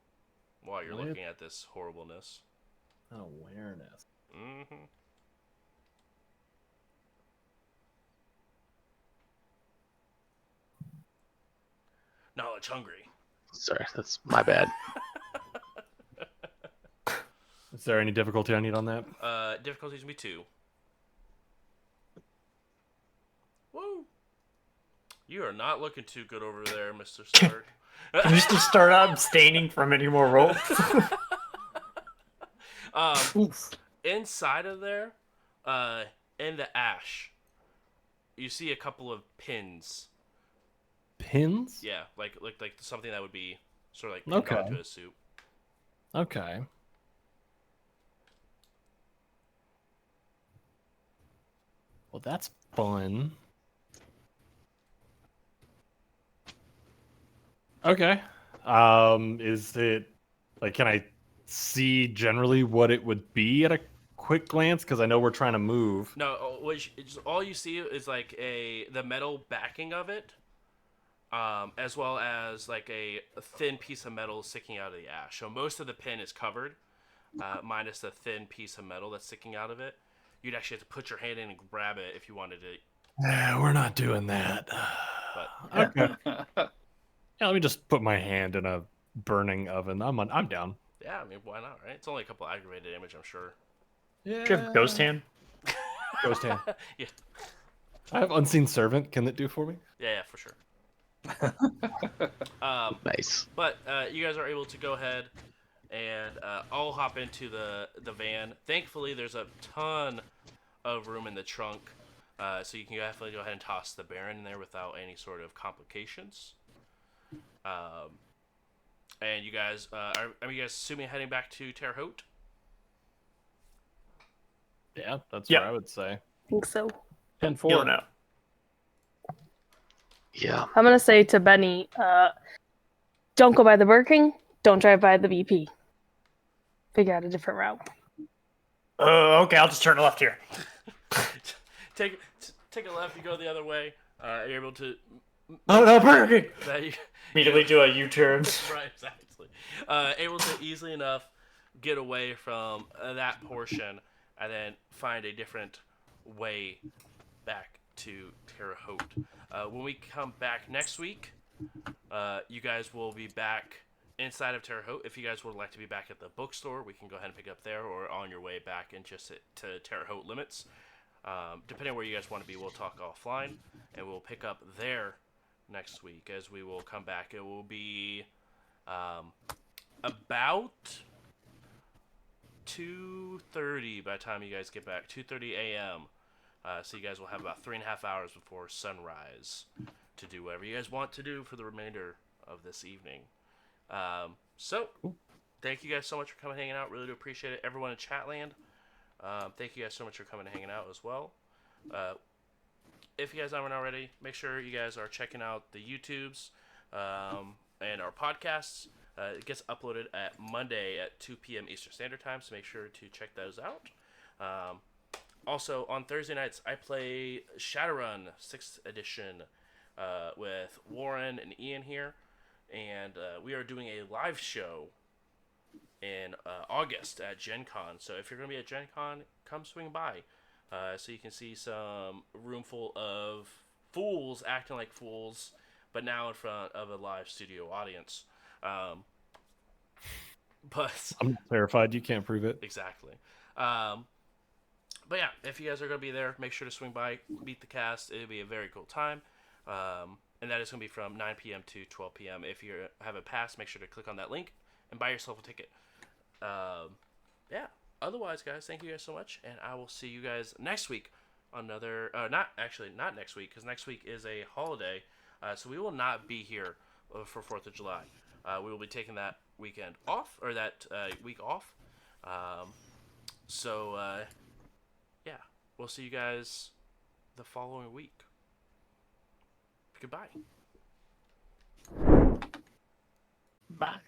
while you're looking at this horribleness. Awareness. Mm-hmm. Knowledge hungry. Sorry, that's my bad. Is there any difficulty I need on that? Difficulties will be 2. Woo! You are not looking too good over there, Mr. Stark. Can you just start abstaining from any more rolls? Inside of there, in the ash, you see a couple of pins. Pins? Yeah, like something that would be sort of like pinned onto a suit. Okay. Well, that's fun. Okay. Is it like, can I see generally what it would be at a quick glance? Because I know we're trying to move. No, all you see is like the metal backing of it, as well as like a thin piece of metal sticking out of the ash. So most of the pin is covered, minus the thin piece of metal that's sticking out of it. You'd actually have to put your hand in and grab it if you wanted to. Nah, we're not doing that. But Okay. Yeah, let me just put my hand in a burning oven. I'm down. yeah, I mean, why not, right? It's only a couple aggravated damage, I'm sure. Yeah. Do you have ghost hand? Ghost hand. Yeah, I have unseen servant. Can it do for me? yeah, for sure. Nice. But you guys are able to go ahead and all hop into the van. Thankfully, there's a ton of room in the trunk, so you can definitely go ahead and toss the Baron in there without any sort of complications. And you guys, are you guys assuming heading back to Terre Haute? Yeah, that's Yeah. what I would say. I think so. 10-4. Healing out. Yeah. I'm gonna say to Benny, don't go by the Burger King, don't drive by the BP. Figure out a different route. Oh, okay. I'll just turn left here. take a left. You go the other way. You're able to. Oh no, Burger King! That you, Immediately do a U-turn. right, exactly. Able to easily enough get away from that portion and then find a different way back to Terre Haute. When we come back next week, you guys will be back inside of Terre Haute. If you guys would like to be back at the bookstore, we can go ahead and pick up there, or on your way back and just to Terre Haute limits. Depending on where you guys want to be, we'll talk offline, and we'll pick up there next week as we will come back. It will be about 2:30 by the time you guys get back. 2:30 a.m. So you guys will have about 3.5 hours before sunrise to do whatever you guys want to do for the remainder of this evening. So, thank you guys so much for coming and hanging out. Really do appreciate it. Everyone in Chatland, thank you guys so much for coming and hanging out as well. If you guys haven't already, make sure you guys are checking out the YouTubes and our podcasts. It gets uploaded at Monday at 2 p.m. Eastern Standard Time, so make sure to check those out. Also, on Thursday nights, I play Shadowrun 6th Edition with Warren and Ian here. And we are doing a live show in August at Gen Con. So if you're going to be at Gen Con, come swing by. So you can see some room full of fools acting like fools, but now in front of a live studio audience. But I'm terrified. You can't prove it. exactly. But yeah, if you guys are going to be there, make sure to swing by, meet the cast. It'll be a very cool time. And that is going to be from 9 p.m. to 12 p.m. If you have a pass, make sure to click on that link and buy yourself a ticket. Yeah. Otherwise, guys, thank you guys so much, and I will see you guys next week on another. Not next week, because next week is a holiday, so we will not be here for 4th of July. We will be taking that weekend off, or that week off. Yeah, we'll see you guys the following week. Goodbye. Bye.